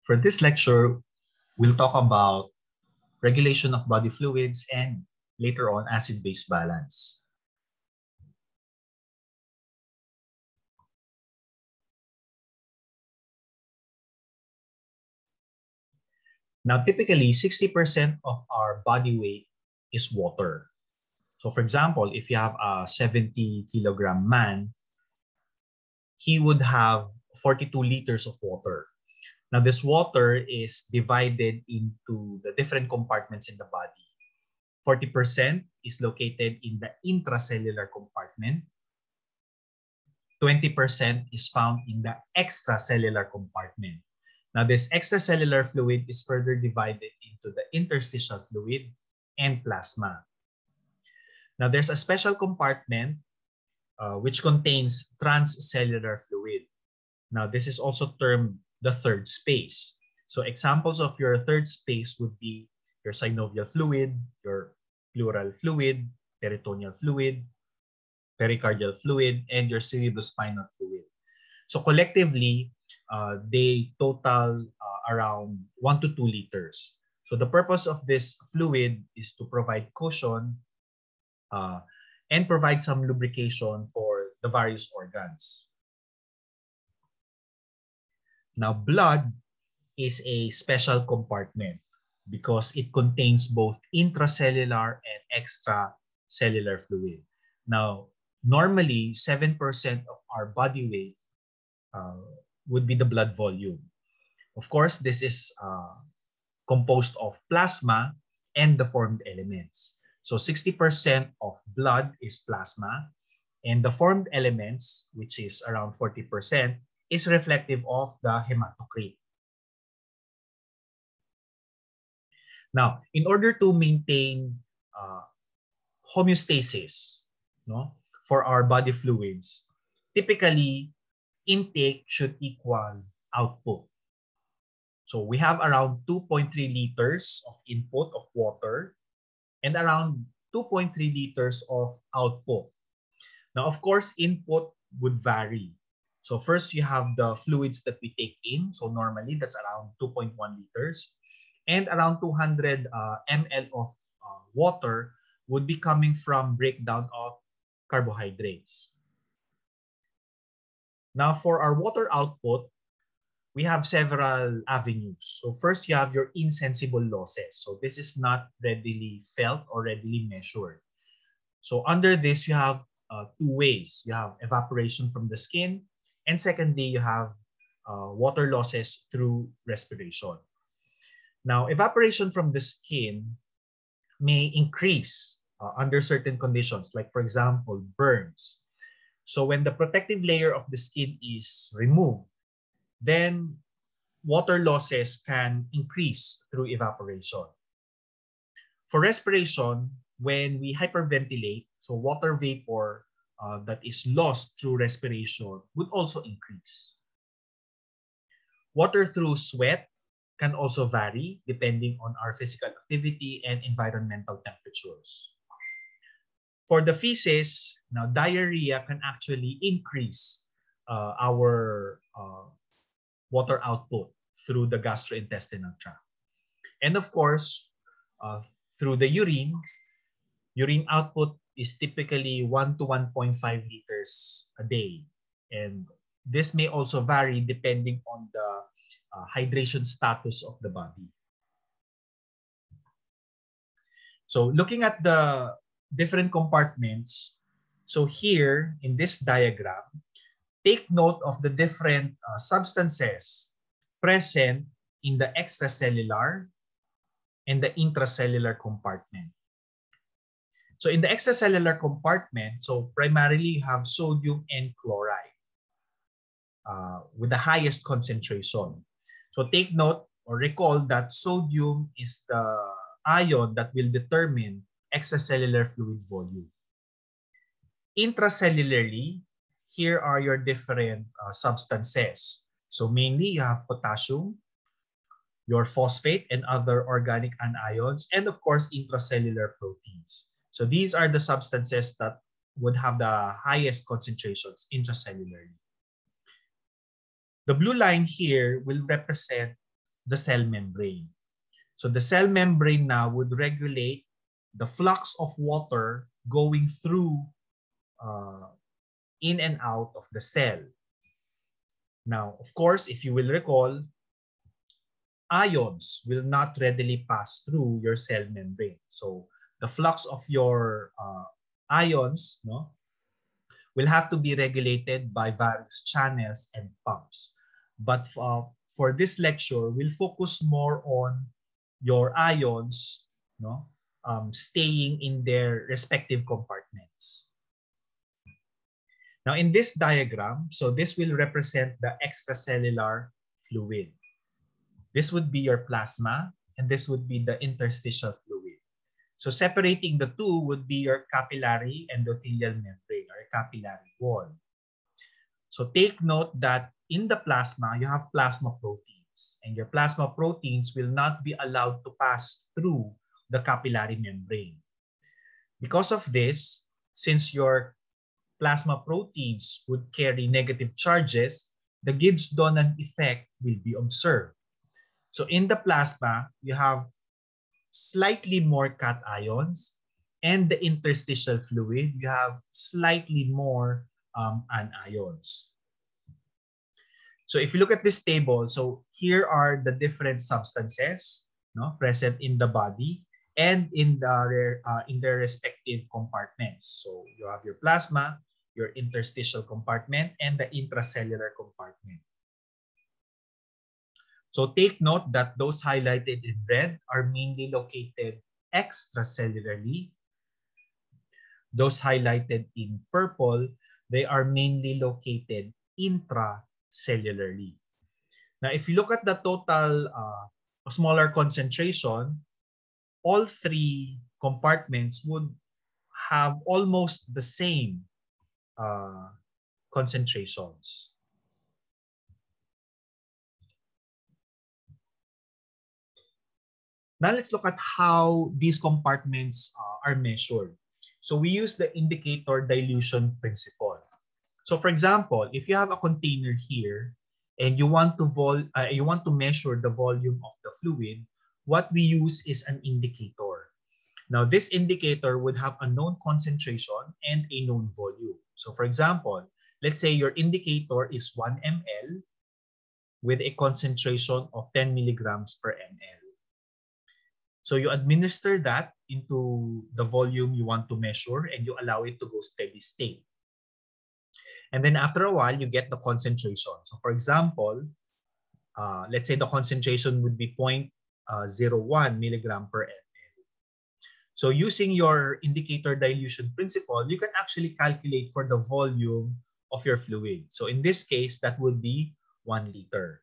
For this lecture, we'll talk about regulation of body fluids and later on acid-base balance. Now, typically, 60% of our body weight is water. So for example, if you have a 70-kilogram man, he would have 42 liters of water. Now, this water is divided into the different compartments in the body. 40% is located in the intracellular compartment. 20% is found in the extracellular compartment. Now, this extracellular fluid is further divided into the interstitial fluid and plasma. Now, there's a special compartment which contains transcellular fluid. Now, this is also termed the third space. So examples of your third space would be your synovial fluid, your pleural fluid, peritoneal fluid, pericardial fluid, and your cerebrospinal fluid. So collectively, they total around 1 to 2 liters. So the purpose of this fluid is to provide cushion and provide some lubrication for the various organs. Now, blood is a special compartment because it contains both intracellular and extracellular fluid. Now, normally, 7% of our body weight would be the blood volume. Of course, this is composed of plasma and the formed elements. So 60% of blood is plasma, and the formed elements, which is around 40%, is reflective of the hematocrit. Now, in order to maintain homeostasis for our body fluids, typically intake should equal output. So we have around 2.3 liters of input of water and around 2.3 liters of output. Now, of course, input would vary. So first you have the fluids that we take in. So normally that's around 2.1 liters. And around 200 ml of water would be coming from breakdown of carbohydrates. Now for our water output, we have several avenues. So first you have your insensible losses. So this is not readily felt or readily measured. So under this you have two ways. You have evaporation from the skin, and secondly you have water losses through respiration. Now, evaporation from the skin may increase under certain conditions, like for example, burns. So when the protective layer of the skin is removed, then water losses can increase through evaporation. For respiration, when we hyperventilate, so water vapor that is lost through respiration would also increase. Water through sweat can also vary depending on our physical activity and environmental temperatures. For the feces, now diarrhea can actually increase our water output through the gastrointestinal tract. And of course, through the urine output is typically 1 to 1.5 liters a day. And this may also vary depending on the hydration status of the body. So looking at the different compartments, so here in this diagram, take note of the different substances present in the extracellular and the intracellular compartment. So in the extracellular compartment, so primarily you have sodium and chloride with the highest concentration. So take note or recall that sodium is the ion that will determine extracellular fluid volume. Intracellularly, here are your different substances. So mainly you have potassium, your phosphate and other organic anions, and of course intracellular proteins. So these are the substances that would have the highest concentrations intracellularly. The blue line here will represent the cell membrane. So the cell membrane now would regulate the flux of water going through in and out of the cell. Now, of course, if you will recall, ions will not readily pass through your cell membrane. So the flux of your ions, no, will have to be regulated by various channels and pumps. But for this lecture, we'll focus more on your ions, no, staying in their respective compartments. Now in this diagram, so this will represent the extracellular fluid. This would be your plasma, and this would be the interstitial fluid. So separating the two would be your capillary endothelial membrane or capillary wall. So take note that in the plasma, you have plasma proteins, and your plasma proteins will not be allowed to pass through the capillary membrane. Because of this, since your plasma proteins would carry negative charges, the Gibbs-Donnan effect will be observed. So in the plasma, you have slightly more cations, and the interstitial fluid, you have slightly more anions. So if you look at this table, so here are the different substances, no, present in the body and in their respective compartments. So you have your plasma, your interstitial compartment, and the intracellular compartment. So take note that those highlighted in red are mainly located extracellularly. Those highlighted in purple, they are mainly located intracellularly. Now, if you look at the total osmolar concentration, all three compartments would have almost the same concentrations. Now let's look at how these compartments are measured. So we use the indicator dilution principle. So for example, if you have a container here and you want to measure the volume of the fluid, what we use is an indicator. Now this indicator would have a known concentration and a known volume. So for example, let's say your indicator is 1 ml with a concentration of 10 milligrams per ml. So you administer that into the volume you want to measure and you allow it to go steady state. And then after a while, you get the concentration. So for example, let's say the concentration would be 0.01 milligram per ml. So using your indicator dilution principle, you can actually calculate for the volume of your fluid. So in this case, that would be 1 liter.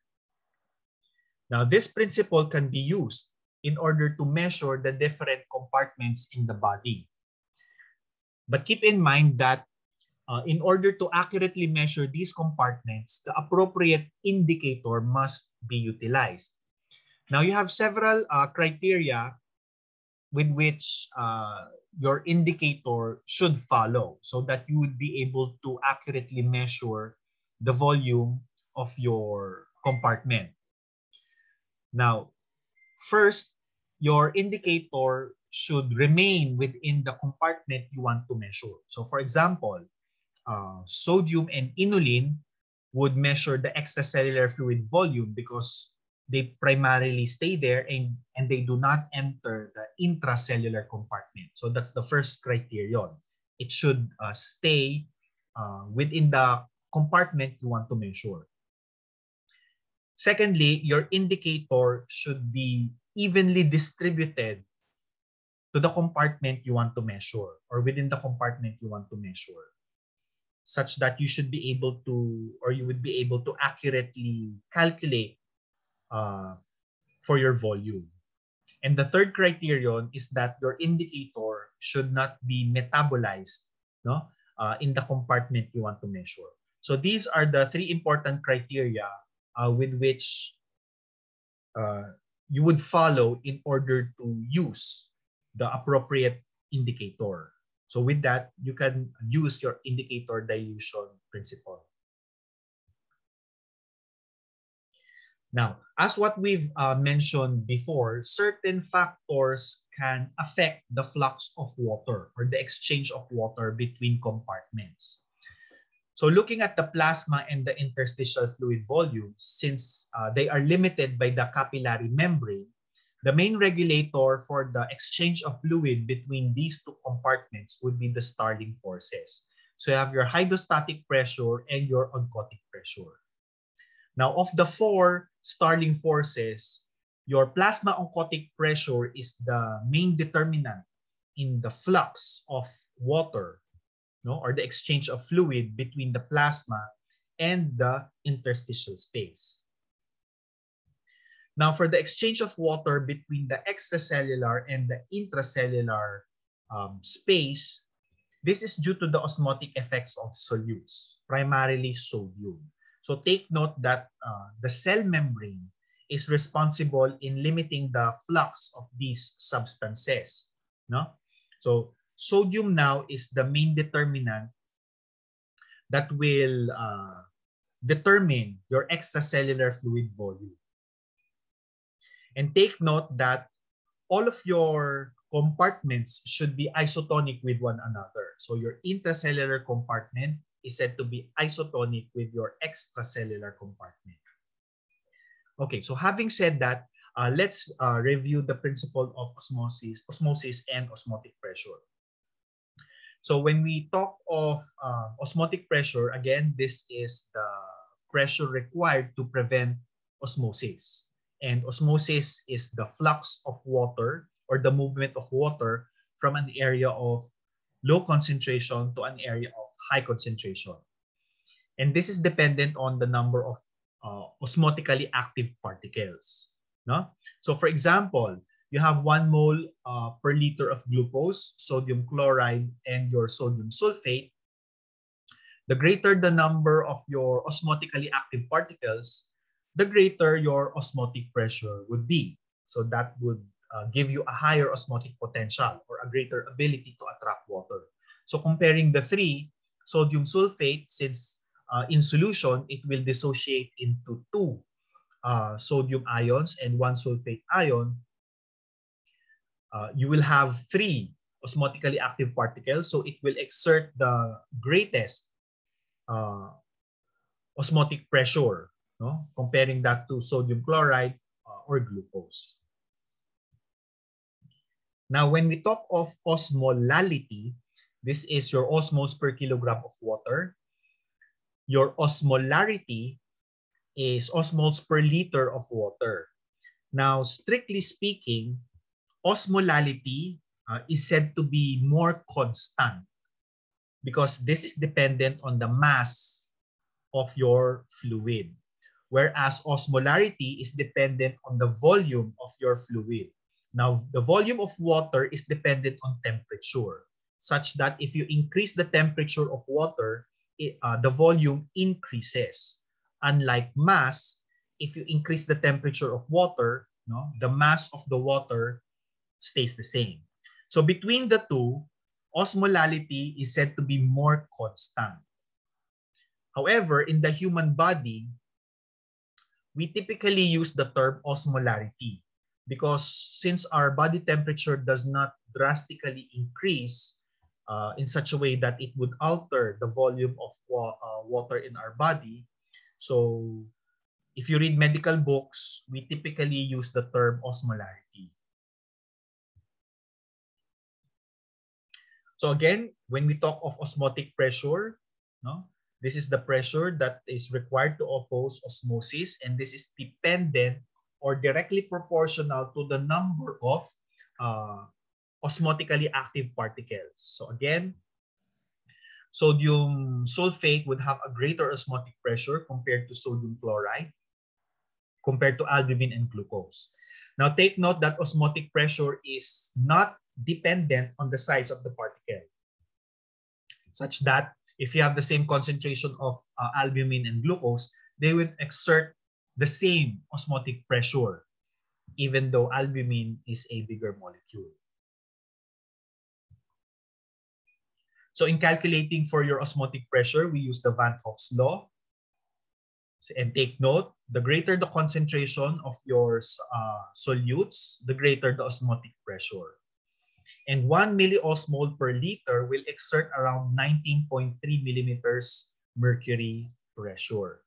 Now this principle can be used in order to measure the different compartments in the body. But keep in mind that in order to accurately measure these compartments, the appropriate indicator must be utilized. Now you have several criteria with which your indicator should follow so that you would be able to accurately measure the volume of your compartment. Now, first, your indicator should remain within the compartment you want to measure. So for example, sodium and inulin would measure the extracellular fluid volume because they primarily stay there and they do not enter the intracellular compartment. So that's the first criterion. It should stay within the compartment you want to measure. Secondly, your indicator should be evenly distributed to the compartment you want to measure or within the compartment you want to measure, such that you should be able to, or you would be able to accurately calculate for your volume. And the third criterion is that your indicator should not be metabolized, no, in the compartment you want to measure. So these are the three important criteria with which you would follow in order to use the appropriate indicator. So with that, you can use your indicator dilution principle. Now, as what we've mentioned before, certain factors can affect the flux of water or the exchange of water between compartments. So looking at the plasma and the interstitial fluid volume, since they are limited by the capillary membrane, the main regulator for the exchange of fluid between these two compartments would be the Starling forces. So you have your hydrostatic pressure and your oncotic pressure. Now, of the four Starling forces, your plasma oncotic pressure is the main determinant in the flux of water, no, or the exchange of fluid between the plasma and the interstitial space. Now, for the exchange of water between the extracellular and the intracellular space, this is due to the osmotic effects of solutes, primarily sodium. So take note that the cell membrane is responsible in limiting the flux of these substances. No? So sodium now is the main determinant that will determine your extracellular fluid volume. And take note that all of your compartments should be isotonic with one another. So your intracellular compartment is said to be isotonic with your extracellular compartment. Okay, so having said that, let's review the principle of osmosis and osmotic pressure. So when we talk of osmotic pressure, again, this is the pressure required to prevent osmosis. And osmosis is the flux of water or the movement of water from an area of low concentration to an area of high concentration. And this is dependent on the number of osmotically active particles. No? So for example, you have 1 mole per liter of glucose, sodium chloride, and your sodium sulfate. The greater the number of your osmotically active particles, the greater your osmotic pressure would be. So that would give you a higher osmotic potential or a greater ability to attract water. So comparing the three, sodium sulfate, since in solution, it will dissociate into 2 sodium ions and 1 sulfate ion. You will have 3 osmotically active particles, so it will exert the greatest osmotic pressure, no? Comparing that to sodium chloride or glucose. Now, when we talk of osmolality, this is your osmos per kilogram of water. Your osmolarity is osmoles per liter of water. Now, strictly speaking, osmolality is said to be more constant because this is dependent on the mass of your fluid, whereas osmolarity is dependent on the volume of your fluid. Now, the volume of water is dependent on temperature, such that if you increase the temperature of water, the volume increases. Unlike mass, if you increase the temperature of water, no, the mass of the water stays the same. So between the two, osmolality is said to be more constant. However, in the human body, we typically use the term osmolarity because since our body temperature does not drastically increase in such a way that it would alter the volume of water in our body, so if you read medical books, we typically use the term osmolarity. So again, when we talk of osmotic pressure, no, this is the pressure that is required to oppose osmosis, and this is dependent or directly proportional to the number of osmotically active particles. So again, sodium sulfate would have a greater osmotic pressure compared to sodium chloride, compared to albumin and glucose. Now take note that osmotic pressure is not dependent on the size of the particle, such that if you have the same concentration of albumin and glucose, they would exert the same osmotic pressure, even though albumin is a bigger molecule. So in calculating for your osmotic pressure, we use the Van Hoff's law. And take note, The greater the concentration of your solutes, the greater the osmotic pressure. And 1 milliosmol per liter will exert around 19.3 millimeters mercury pressure.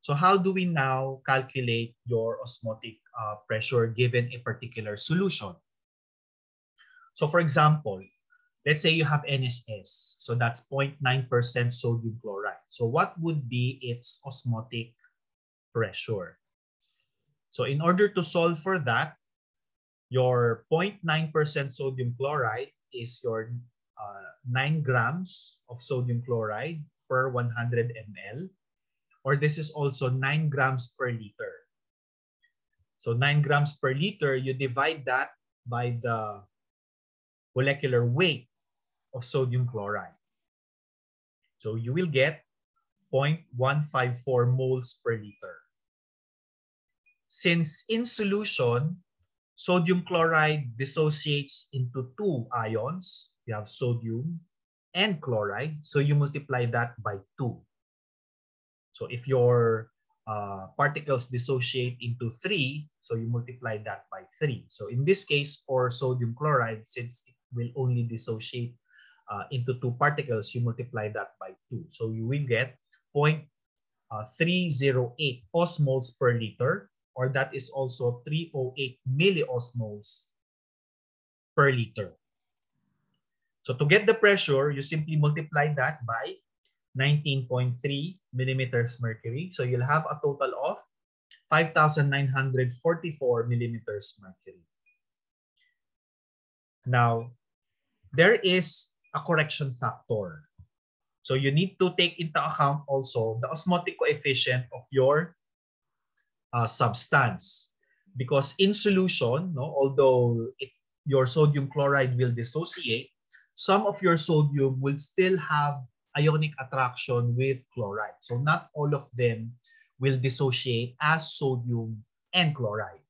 So how do we now calculate your osmotic pressure given a particular solution? So for example, let's say you have NSS. So that's 0.9% sodium chloride. So what would be its osmotic pressure? So in order to solve for that, your 0.9% sodium chloride is your 9 grams of sodium chloride per 100 ml, or this is also 9 grams per liter. So 9 grams per liter, you divide that by the molecular weight of sodium chloride. So you will get 0.154 moles per liter. Since in solution, sodium chloride dissociates into 2 ions. You have sodium and chloride. So you multiply that by 2. So if your particles dissociate into 3, so you multiply that by 3. So in this case, for sodium chloride, since it will only dissociate into 2 particles, you multiply that by 2. So you will get 0.308 osmoles per liter, or that is also 308 milliosmoles per liter. So to get the pressure, you simply multiply that by 19.3 millimeters mercury. So you'll have a total of 5,944 millimeters mercury. Now, there is a correction factor. So you need to take into account also the osmotic coefficient of your substance, because in solution, although your sodium chloride will dissociate, some of your sodium will still have ionic attraction with chloride. So not all of them will dissociate as sodium and chloride.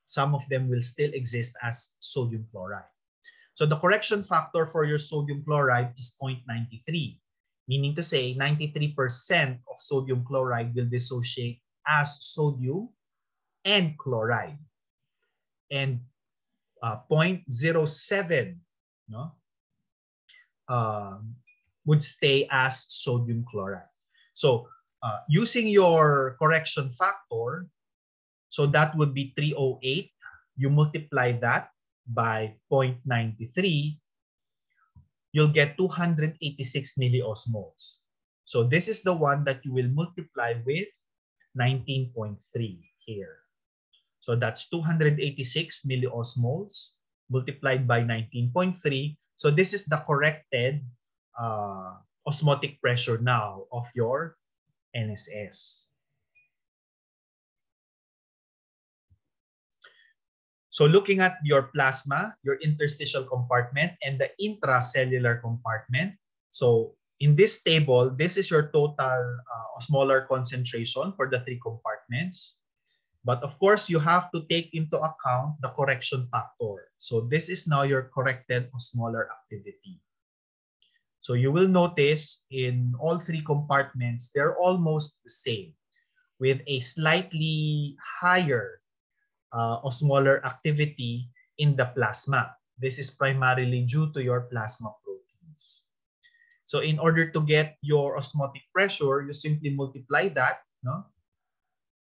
Some of them will still exist as sodium chloride. So the correction factor for your sodium chloride is 0.93, meaning to say 93% of sodium chloride will dissociate as sodium and chloride, and 0.07 would stay as sodium chloride. So using your correction factor, so that would be 308. You multiply that by 0.93, you'll get 286 milliosmoles. So this is the one that you will multiply with 19.3 here. So that's 286 milliosmoles multiplied by 19.3. So this is the corrected osmotic pressure now of your NSS. So looking at your plasma, your interstitial compartment, and the intracellular compartment. So in this table, this is your total osmolar concentration for the 3 compartments. But of course, you have to take into account the correction factor. So this is now your corrected osmolar activity. So you will notice in all 3 compartments, they're almost the same, with a slightly higher osmolar activity in the plasma. This is primarily due to your plasma proteins. So in order to get your osmotic pressure, you simply multiply that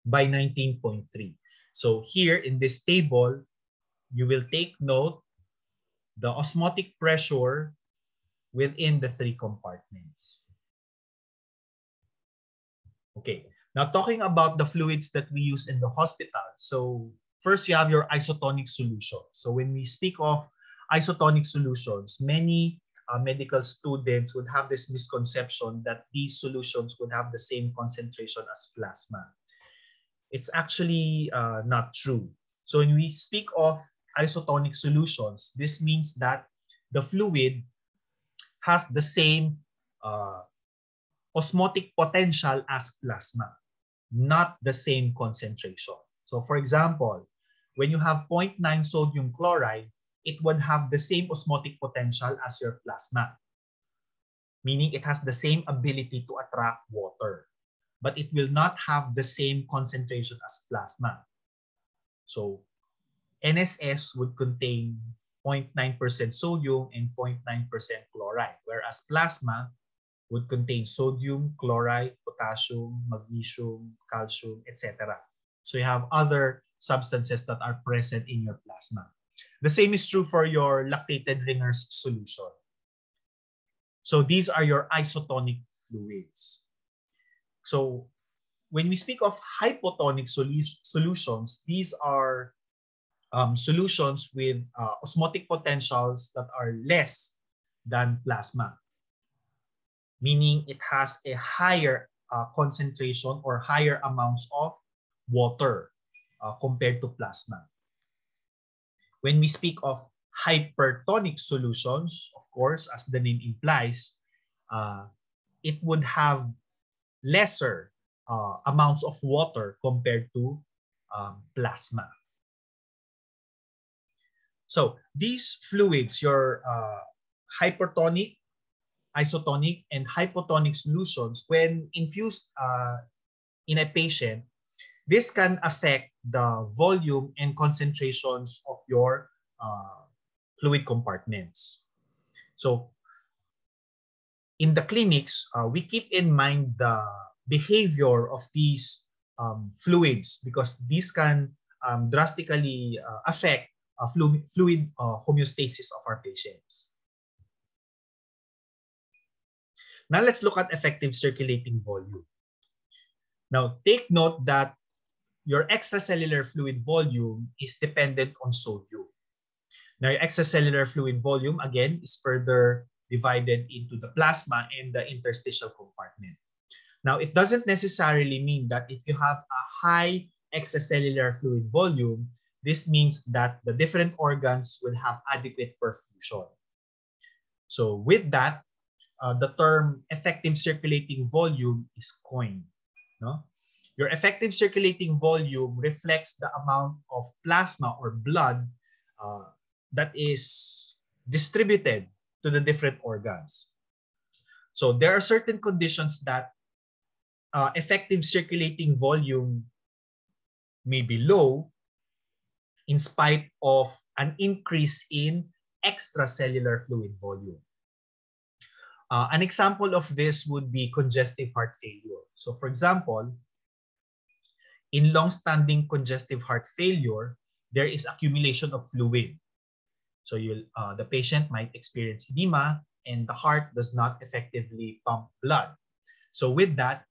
by 19.3. So here in this table, you will take note the osmotic pressure within the 3 compartments. Okay, now talking about the fluids that we use in the hospital. So first, you have your isotonic solution. So when we speak of isotonic solutions, many medical students would have this misconception that these solutions would have the same concentration as plasma. It's actually not true. So when we speak of isotonic solutions, this means that the fluid has the same osmotic potential as plasma, not the same concentration. So for example, when you have 0.9 sodium chloride, it would have the same osmotic potential as your plasma, meaning it has the same ability to attract water. but it will not have the same concentration as plasma. So NSS would contain 0.9% sodium and 0.9% chloride, whereas plasma would contain sodium, chloride, potassium, magnesium, calcium, etc. So you have other substances that are present in your plasma. The same is true for your lactated Ringer's solution. So these are your isotonic fluids. So when we speak of hypotonic solutions, these are solutions with osmotic potentials that are less than plasma, meaning it has a higher concentration or higher amounts of water compared to plasma. When we speak of hypertonic solutions, of course, as the name implies, it would have lesser amounts of water compared to plasma. So these fluids, your hypertonic, isotonic, and hypotonic solutions, when infused in a patient, this can affect the volume and concentrations of your fluid compartments. So in the clinics, we keep in mind the behavior of these fluids because these can drastically affect fluid homeostasis of our patients. Now let's look at effective circulating volume. Now take note that your extracellular fluid volume is dependent on sodium. Now your extracellular fluid volume again is further divided into the plasma and the interstitial compartment. Now it doesn't necessarily mean that if you have a high extracellular fluid volume, this means that the different organs will have adequate perfusion. So with that, the term effective circulating volume is coined. No? Your effective circulating volume reflects the amount of plasma or blood that is distributed to the different organs. So there are certain conditions that effective circulating volume may be low in spite of an increase in extracellular fluid volume. An example of this would be congestive heart failure. So for example, in long-standing congestive heart failure, there is accumulation of fluid. So the patient might experience edema and the heart does not effectively pump blood. So with that,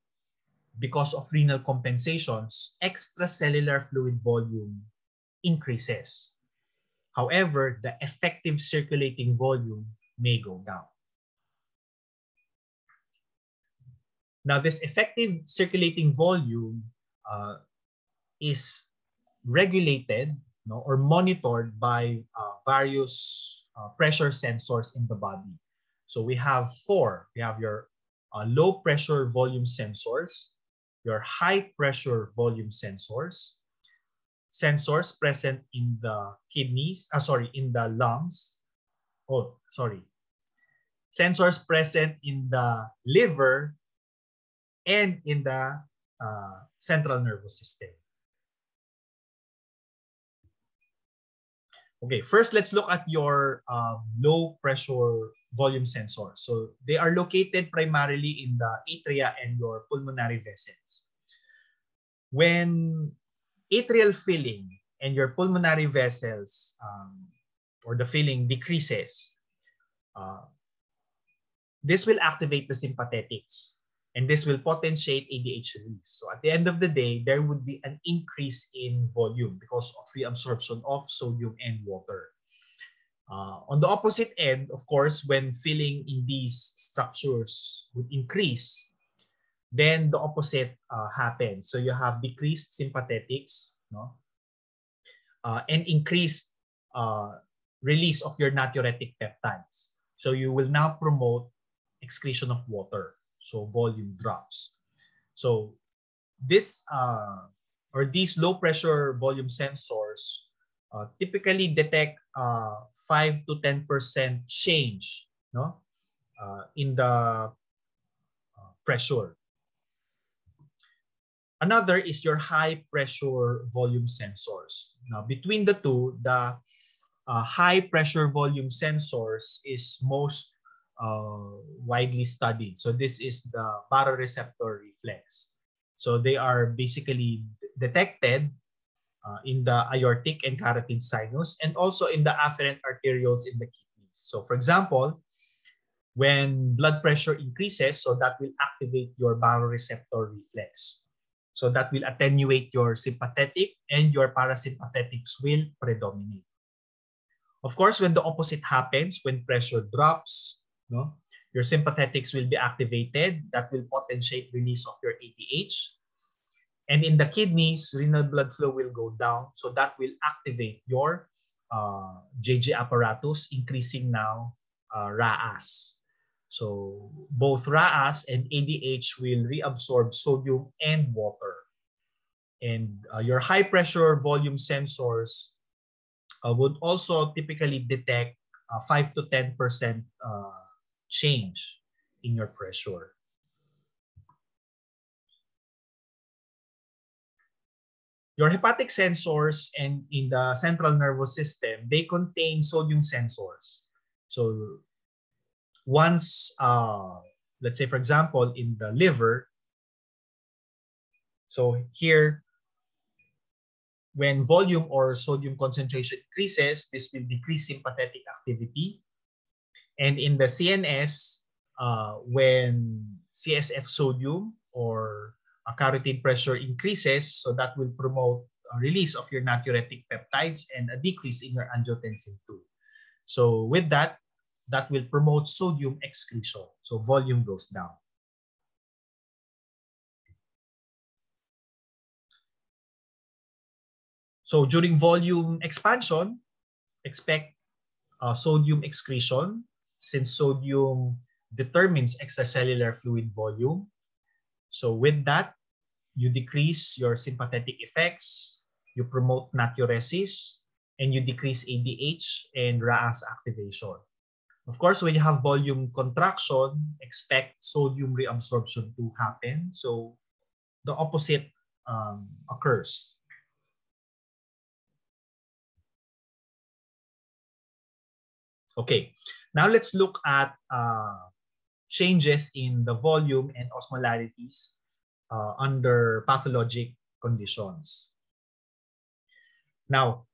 because of renal compensations, extracellular fluid volume increases. However, the effective circulating volume may go down. Now, this effective circulating volume is regulated or monitored by various pressure sensors in the body. So we have four. We have your low pressure volume sensors, your high pressure volume sensors, sensors present in the kidneys, in the lungs. Sensors present in the liver and in the central nervous system. Okay, first let's look at your low pressure volume sensors. So they are located primarily in the atria and your pulmonary vessels. When atrial filling and your pulmonary vessels or the filling decreases, this will activate the sympathetics and this will potentiate ADH release. So at the end of the day, there would be an increase in volume because of reabsorption of sodium and water. On the opposite end, of course, when filling in these structures would increase, then the opposite happens. So you have decreased sympathetics, and increased release of your natriuretic peptides. So you will now promote excretion of water. So volume drops. So this or these low pressure volume sensors typically detect 5 to 10% change in the pressure. Another is your high pressure volume sensors. Now, between the two, the high pressure volume sensors is most widely studied. So this is the baroreceptor reflex. So they are basically detected in the aortic and carotid sinus and also in the afferent arterioles in the kidneys. So for example, when blood pressure increases, so that will activate your baroreceptor reflex. So that will attenuate your sympathetic and your parasympathetics will predominate. Of course, when the opposite happens, when pressure drops, no, your sympathetics will be activated. That will potentiate release of your ATH. And in the kidneys, renal blood flow will go down. So that will activate your JJ apparatus, increasing now RAAS. So both RAAS and ADH will reabsorb sodium and water. And your high pressure volume sensors would also typically detect 5 to 10% change in your pressure. Your hepatic sensors and in the central nervous system, they contain sodium sensors. So once, let's say for example, in the liver, so here, when volume or sodium concentration increases, this will decrease sympathetic activity. And in the CNS, when CSF sodium or carotid pressure increases, so that will promote a release of your natriuretic peptides and a decrease in your angiotensin II. So with that, that will promote sodium excretion. So volume goes down. So during volume expansion, expect sodium excretion since sodium determines extracellular fluid volume. So with that, you decrease your sympathetic effects, you promote natriuresis, and you decrease ADH and RAAS activation. Of course, when you have volume contraction, expect sodium reabsorption to happen. So the opposite occurs. Okay, now let's look at changes in the volume and osmolarities under pathologic conditions. Now,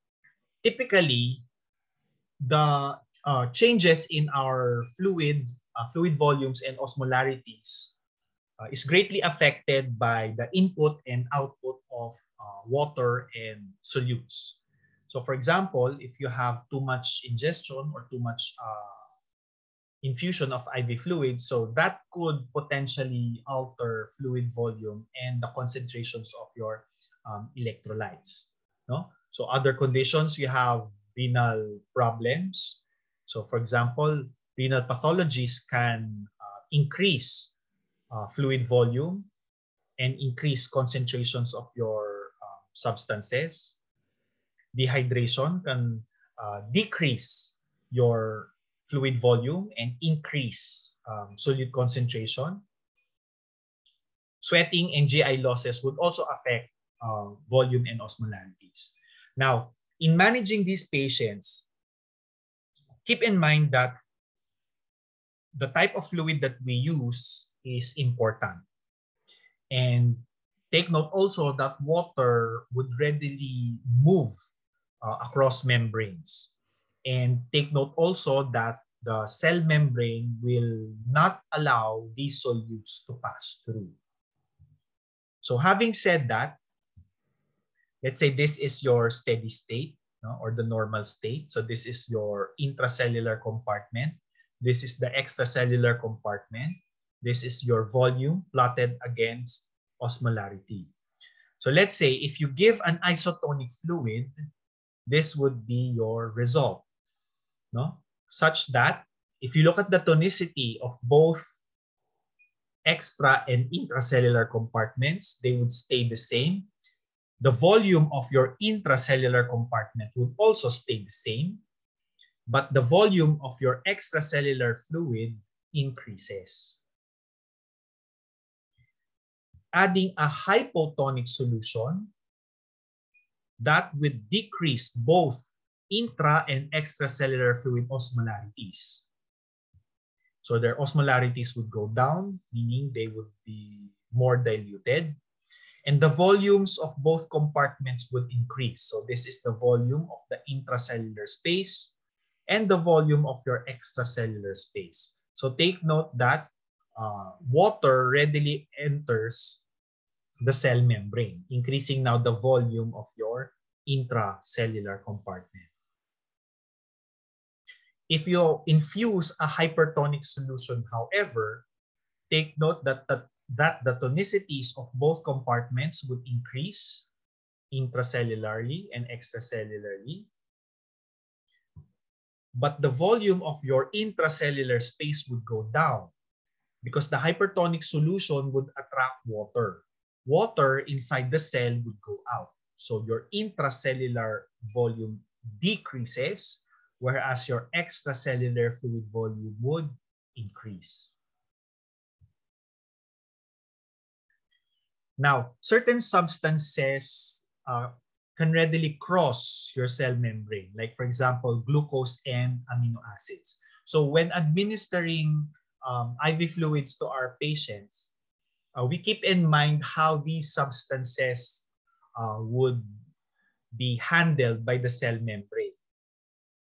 typically, the changes in our fluid volumes and osmolarities is greatly affected by the input and output of water and solutes. So for example, if you have too much ingestion or too much infusion of IV fluid, so that could potentially alter fluid volume and the concentrations of your electrolytes. No? So other conditions, you have renal problems. So for example, renal pathologies can increase fluid volume and increase concentrations of your substances. Dehydration can decrease your fluid volume and increase solute concentration. Sweating and GI losses would also affect volume and osmolarities. Now, in managing these patients, keep in mind that the type of fluid that we use is important. And take note also that water would readily move across membranes. And take note also that the cell membrane will not allow these solutes to pass through. So having said that, let's say this is your steady state, no, or the normal state. So this is your intracellular compartment. This is the extracellular compartment. This is your volume plotted against osmolarity. So let's say if you give an isotonic fluid, this would be your result, no? Such that if you look at the tonicity of both extra and intracellular compartments, they would stay the same. The volume of your intracellular compartment would also stay the same, but the volume of your extracellular fluid increases. adding a hypotonic solution that would decrease both intra and extracellular fluid osmolarities. So their osmolarities would go down, meaning they would be more diluted. And the volumes of both compartments would increase. So this is the volume of the intracellular space and the volume of your extracellular space. So take note that water readily enters the cell membrane, increasing now the volume of your intracellular compartment. If you infuse a hypertonic solution, however, take note that the tonicities of both compartments would increase intracellularly and extracellularly. But the volume of your intracellular space would go down because the hypertonic solution would attract water. Water inside the cell would go out. So your intracellular volume decreases, whereas your extracellular fluid volume would increase. Now, certain substances can readily cross your cell membrane, like for example, glucose and amino acids. So when administering IV fluids to our patients, we keep in mind how these substances would be handled by the cell membrane.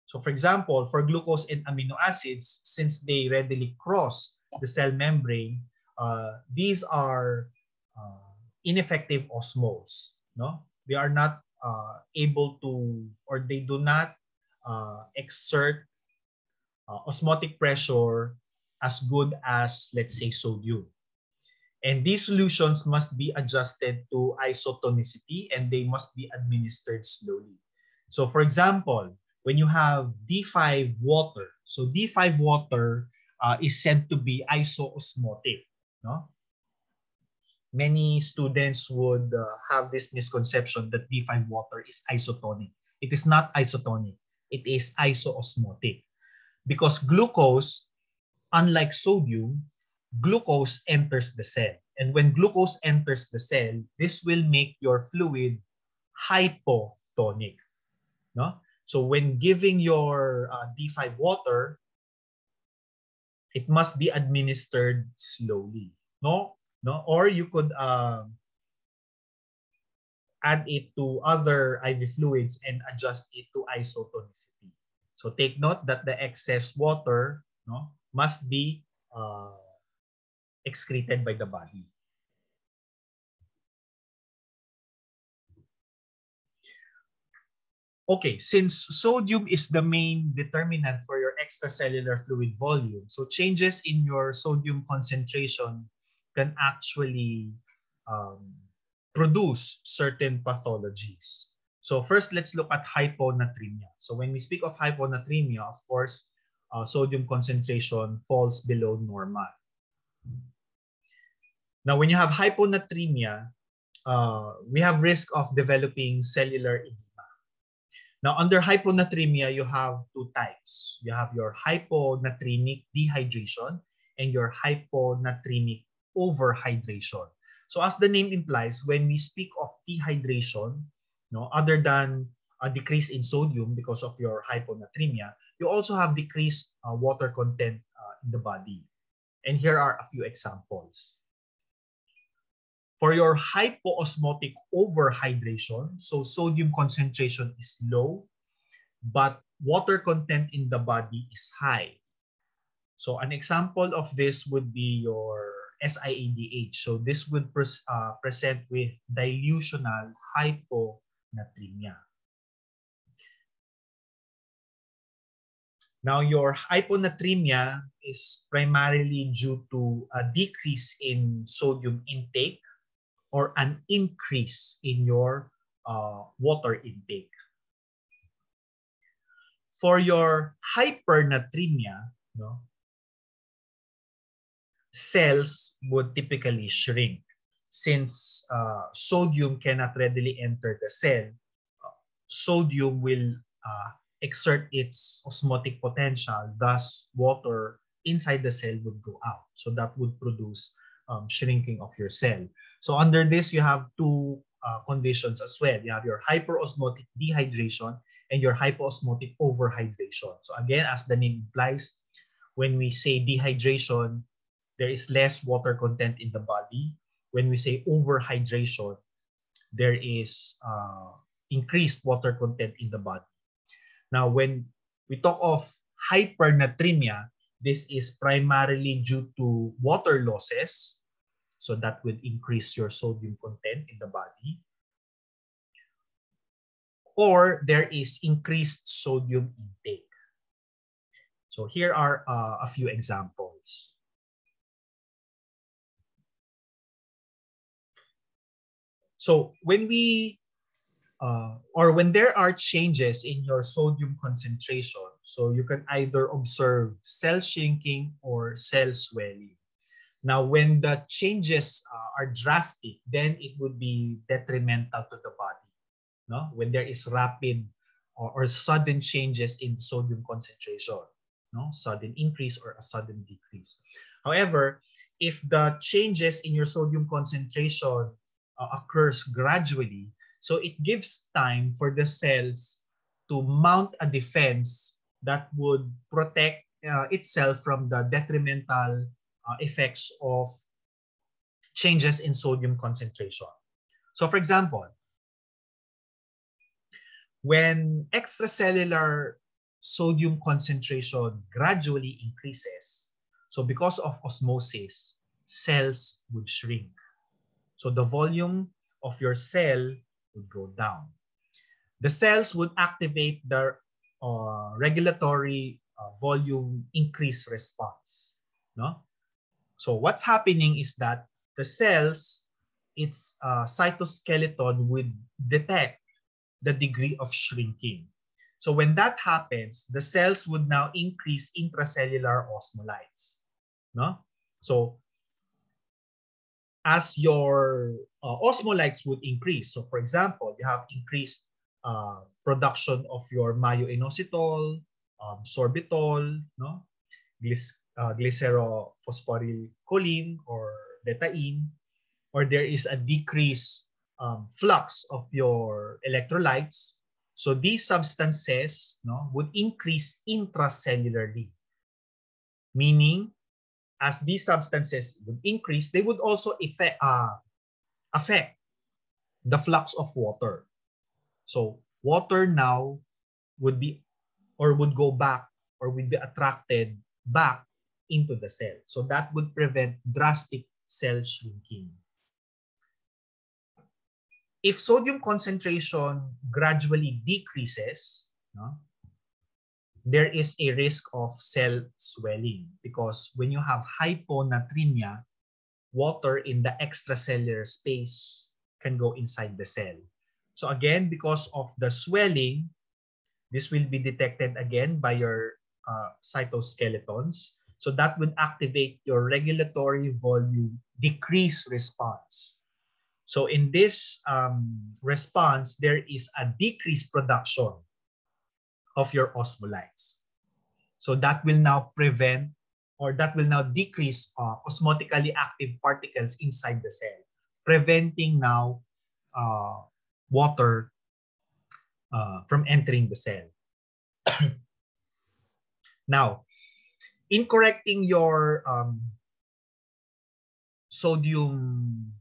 So for example, for glucose and amino acids, since they readily cross the cell membrane, these are ineffective osmoles. No? They are not able to, or they do not exert osmotic pressure as good as, let's say, sodium. And these solutions must be adjusted to isotonicity and they must be administered slowly. So for example, when you have D5 water, so D5 water is said to be isoosmotic. No? Many students would have this misconception that D5 water is isotonic. It is not isotonic. It is isoosmotic. Because glucose, unlike sodium, glucose enters the cell. And when glucose enters the cell, this will make your fluid hypotonic. No? So when giving your D5 water, it must be administered slowly. No? Or you could add it to other IV fluids and adjust it to isotonicity. So take note that the excess water must be excreted by the body. Okay, since sodium is the main determinant for your extracellular fluid volume, so changes in your sodium concentration can actually produce certain pathologies. So first, let's look at hyponatremia. So when we speak of hyponatremia, of course, sodium concentration falls below normal. Now, when you have hyponatremia, we have risk of developing cellular edema. Now, under hyponatremia, you have two types. You have your hyponatremic dehydration and your hyponatremic overhydration. So as the name implies, when we speak of dehydration, other than a decrease in sodium because of your hyponatremia, you also have decreased water content in the body. And here are a few examples. For your hypoosmotic overhydration, so sodium concentration is low, but water content in the body is high. So an example of this would be your SIADH. So this would present with dilutional hyponatremia. Now, your hyponatremia is primarily due to a decrease in sodium intake or an increase in your water intake. For your hypernatremia, cells would typically shrink. Since sodium cannot readily enter the cell, sodium will exert its osmotic potential, thus water inside the cell would go out. So that would produce shrinking of your cell. So under this, you have two conditions as well. You have your hyperosmotic dehydration and your hypoosmotic overhydration. So again, as the name implies, when we say dehydration, there is less water content in the body. When we say overhydration, there is increased water content in the body. Now, when we talk of hypernatremia, this is primarily due to water losses. So that will increase your sodium content in the body. Or there is increased sodium intake. So here are a few examples. So when we when there are changes in your sodium concentration, so you can either observe cell shrinking or cell swelling. Now, when the changes are drastic, then it would be detrimental to the body. No? When there is rapid or sudden changes in sodium concentration, no? Sudden increase or a sudden decrease. However, if the changes in your sodium concentration occurs gradually, so it gives time for the cells to mount a defense that would protect itself from the detrimental effects of changes in sodium concentration. So for example, when extracellular sodium concentration gradually increases, so because of osmosis, cells would shrink. So the volume of your cell would go down. The cells would activate the regulatory volume increase response. No? So what's happening is that the cells, its cytoskeleton would detect the degree of shrinking. So when that happens, the cells would now increase intracellular osmolytes. No? So as your osmolytes would increase, so for example, you have increased production of your myoinositol, sorbitol, no? Glycerophosphorylcholine or betaine, or there is a decreased flux of your electrolytes. So these substances, no, would increase intracellularly, meaning as these substances would increase, they would also affect the flux of water. So water now would be or would go back or would be attracted back into the cell. So that would prevent drastic cell shrinking. If sodium concentration gradually decreases, no, there is a risk of cell swelling because when you have hyponatremia, water in the extracellular space can go inside the cell. So again, because of the swelling, this will be detected again by your cytoskeletons. So that would activate your regulatory volume decrease response. So in this response, there is a decreased production of your osmolytes. So that will now prevent or that will now decrease osmotically active particles inside the cell, preventing now water from entering the cell. Now, in correcting your sodium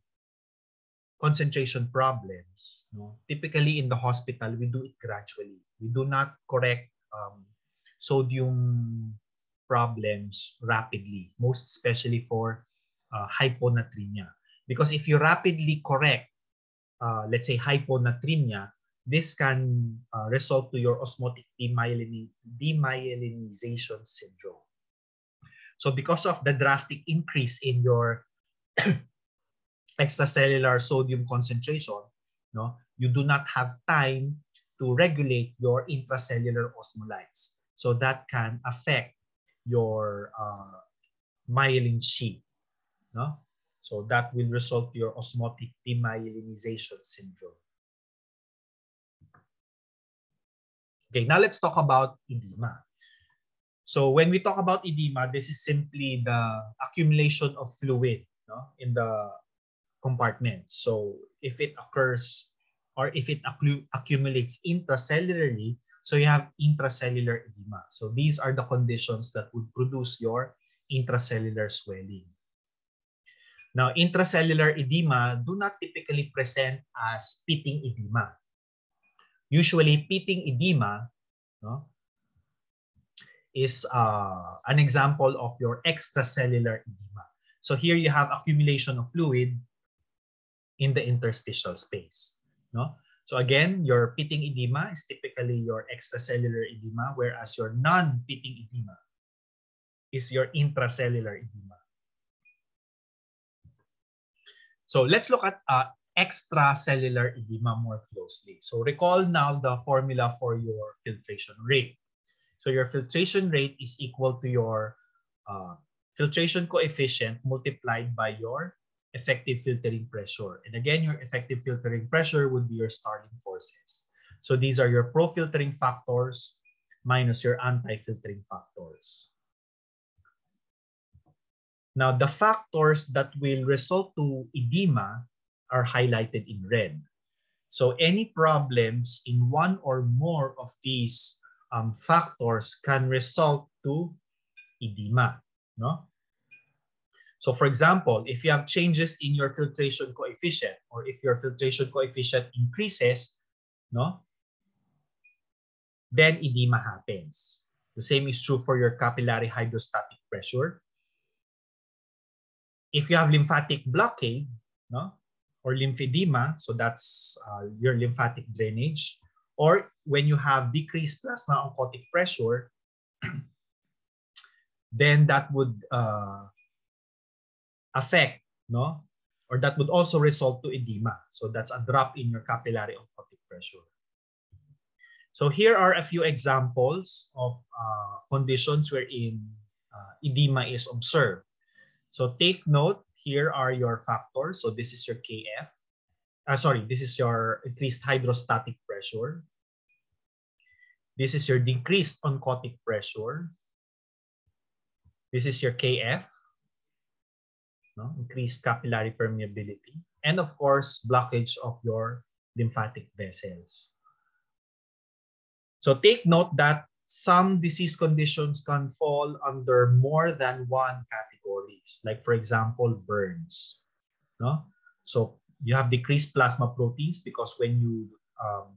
concentration problems, no, typically in the hospital, we do it gradually. We do not correct sodium problems rapidly, most especially for hyponatremia. Because if you rapidly correct, let's say hyponatremia, this can result to your osmotic demyelinization syndrome. So because of the drastic increase in your extracellular sodium concentration, no, you do not have time to regulate your intracellular osmolytes. So that can affect your myelin sheath. No? So that will result to your osmotic demyelinization syndrome. Okay, now let's talk about edema. So when we talk about edema, this is simply the accumulation of fluid, no, in the compartments. So if it occurs or if it accumulates intracellularly, so you have intracellular edema. So these are the conditions that would produce your intracellular swelling. Now, intracellular edema do not typically present as pitting edema. Usually, pitting edema, no, is an example of your extracellular edema. So here you have accumulation of fluid in the interstitial space. No? So again, your pitting edema is typically your extracellular edema, whereas your non-pitting edema is your intracellular edema. So let's look at extracellular edema more closely. So recall now the formula for your filtration rate. So your filtration rate is equal to your filtration coefficient multiplied by your effective filtering pressure. And again, your effective filtering pressure would be your Starling forces. So these are your pro-filtering factors minus your anti-filtering factors. Now, the factors that will result to edema are highlighted in red. So any problems in one or more of these factors can result to edema. No? So for example, if you have changes in your filtration coefficient, or if your filtration coefficient increases, no, then edema happens. The same is true for your capillary hydrostatic pressure. If you have lymphatic blockade, no, or lymphedema, so that's your lymphatic drainage, or when you have decreased plasma oncotic pressure, then that would affect, no, or that would also result to edema. So that's a drop in your capillary oncotic pressure. So here are a few examples of conditions wherein edema is observed. So take note, here are your factors. So this is your KF. This is your increased hydrostatic pressure. This is your decreased oncotic pressure. This is your KF, no? Increased capillary permeability. And of course, blockage of your lymphatic vessels. So take note that some disease conditions can fall under more than one categories. Like for example, burns. No? So you have decreased plasma proteins because when you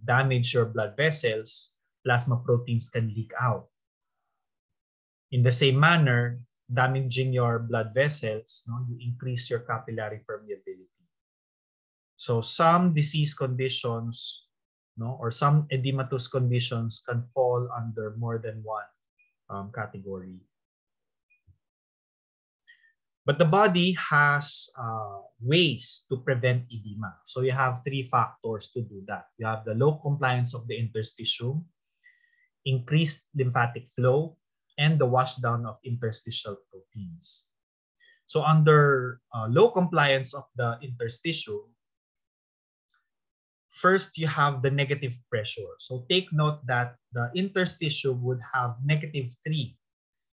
damage your blood vessels, plasma proteins can leak out. In the same manner, damaging your blood vessels, no, you increase your capillary permeability. So some disease conditions, no, or some edematous conditions can fall under more than one category. But the body has ways to prevent edema. So you have three factors to do that. You have the low compliance of the interstitium, increased lymphatic flow, and the washdown of interstitial proteins. So under low compliance of the interstitium, first you have the negative pressure. So take note that the interstitium would have -3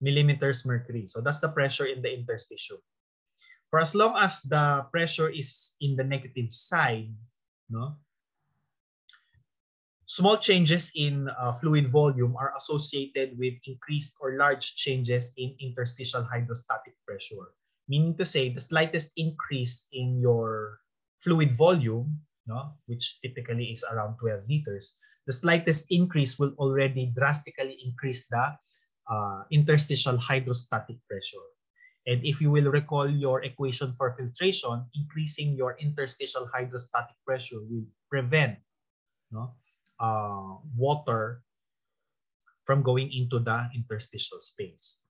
millimeters mercury. So that's the pressure in the interstitium. For as long as the pressure is in the negative side, no, small changes in fluid volume are associated with increased or large changes in interstitial hydrostatic pressure. Meaning to say, the slightest increase in your fluid volume, no, which typically is around 12 liters, the slightest increase will already drastically increase the interstitial hydrostatic pressure. And if you will recall your equation for filtration, increasing your interstitial hydrostatic pressure will prevent, no, water from going into the interstitial space.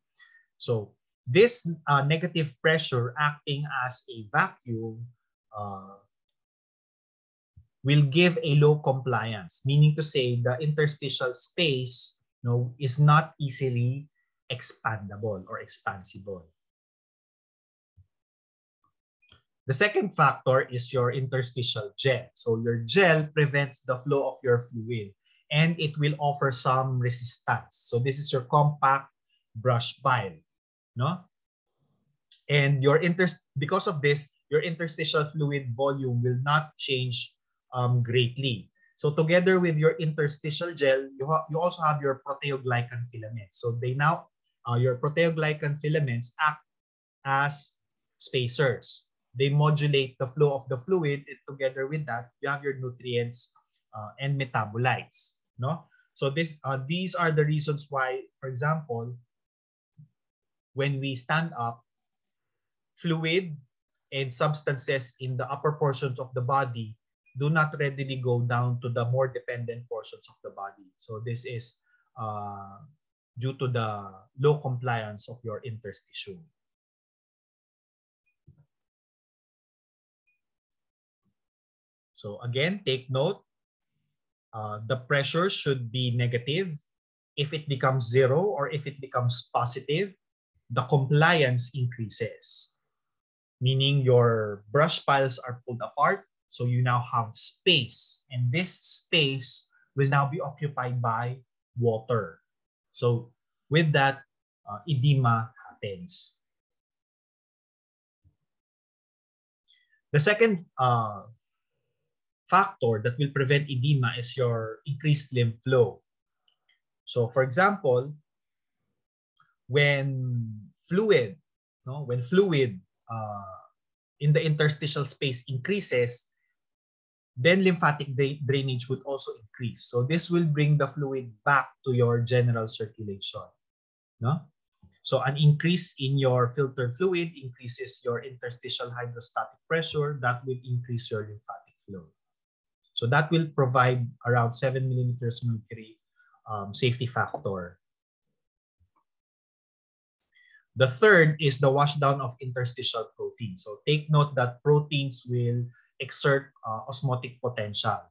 So this negative pressure acting as a vacuum will give a low compliance, meaning to say the interstitial space, no, is not easily expandable or expansible. The second factor is your interstitial gel. So your gel prevents the flow of your fluid and it will offer some resistance. So this is your compact brush pile, no? And your because of this, your interstitial fluid volume will not change greatly. So together with your interstitial gel, you also have your proteoglycan filaments. So they now, your proteoglycan filaments act as spacers. They modulate the flow of the fluid, and together with that, you have your nutrients and metabolites. No? So these are the reasons why, for example, when we stand up, fluid and substances in the upper portions of the body do not readily go down to the more dependent portions of the body. So this is due to the low compliance of your interstitium. So again, take note, the pressure should be negative. If it becomes zero or if it becomes positive, the compliance increases. Meaning your brush piles are pulled apart, so you now have space, and this space will now be occupied by water. So with that, edema happens. The second factor that will prevent edema is your increased lymph flow. So for example, when fluid in the interstitial space increases, then lymphatic drainage would also increase. So this will bring the fluid back to your general circulation. No? So an increase in your filtered fluid increases your interstitial hydrostatic pressure. That will increase your lymphatic flow. So that will provide around 7 millimeters mercury safety factor. The third is the washdown of interstitial proteins. So take note that proteins will exert osmotic potential.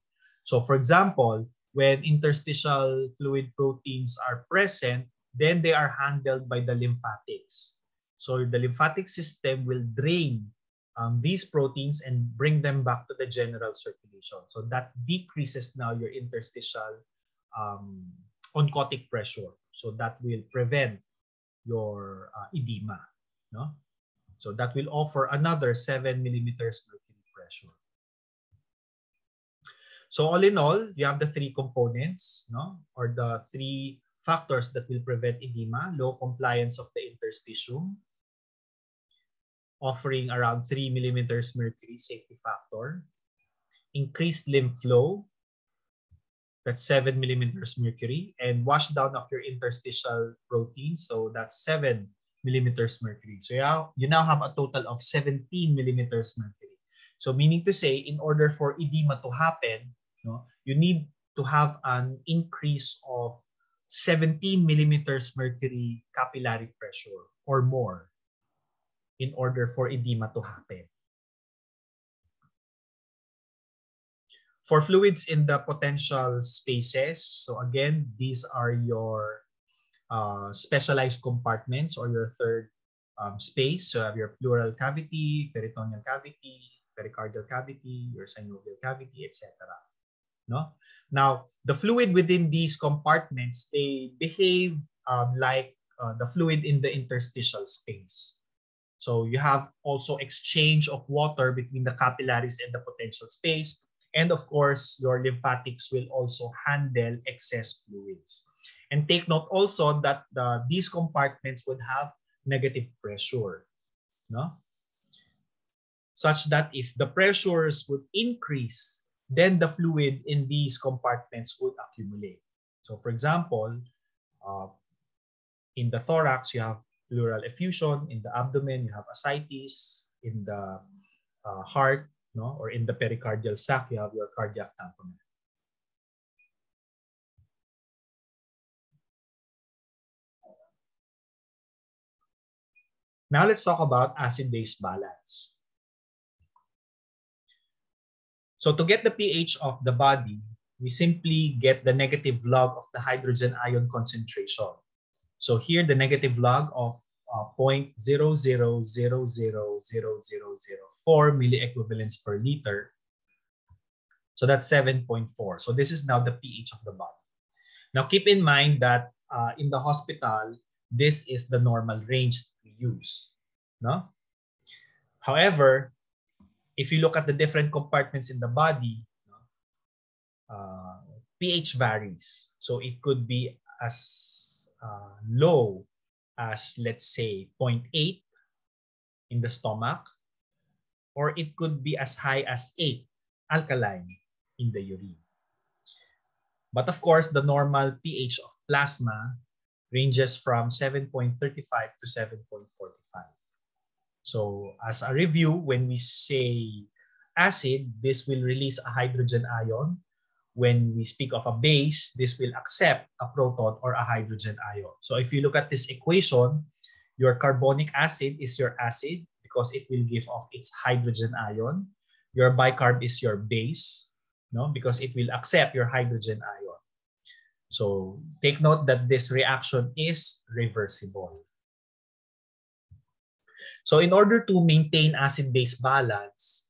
So for example, when interstitial fluid proteins are present, then they are handled by the lymphatics. So the lymphatic system will drain these proteins and bring them back to the general circulation. So that decreases now your interstitial oncotic pressure. So that will prevent your edema. No? So that will offer another 7 millimeters mercury pressure. So all in all, you have the three components, no? Or the three factors that will prevent edema: low compliance of the interstitium, offering around 3 millimeters mercury safety factor, increased lymph flow, that's 7 millimeters mercury, and wash down of your interstitial proteins, so that's 7 millimeters mercury. So you now have a total of 17 millimeters mercury. So meaning to say, in order for edema to happen, you need to have an increase of 17 millimeters mercury capillary pressure or more in order for edema to happen. For fluids in the potential spaces, so again, these are your specialized compartments or your third space. So you have your pleural cavity, peritoneal cavity, pericardial cavity, your synovial cavity, etc. No? Now, the fluid within these compartments, they behave like the fluid in the interstitial space. So you have also exchange of water between the capillaries and the potential space. And of course, your lymphatics will also handle excess fluids. And take note also that these compartments would have negative pressure, no? Such that if the pressures would increase, then the fluid in these compartments would accumulate. So for example, in the thorax, you have pleural effusion. In the abdomen, you have ascites. In the heart, no, or in the pericardial sac, you have your cardiac tamponade. Now let's talk about acid-base balance. So to get the pH of the body, we simply get the negative log of the hydrogen ion concentration. So here, the negative log of 0.0000004 milliequivalents per liter. So that's 7.4. So this is now the pH of the body. Now keep in mind that in the hospital, this is the normal range that we use. No? However, if you look at the different compartments in the body, pH varies. So it could be as low as, let's say, 0.8 in the stomach, or it could be as high as 8 alkaline in the urine. But of course, the normal pH of plasma ranges from 7.35 to 7.45. So as a review, when we say acid, this will release a hydrogen ion. When we speak of a base, this will accept a proton or a hydrogen ion. So if you look at this equation, your carbonic acid is your acid because it will give off its hydrogen ion. Your bicarb is your base, no, because it will accept your hydrogen ion. So take note that this reaction is reversible. So in order to maintain acid-base balance,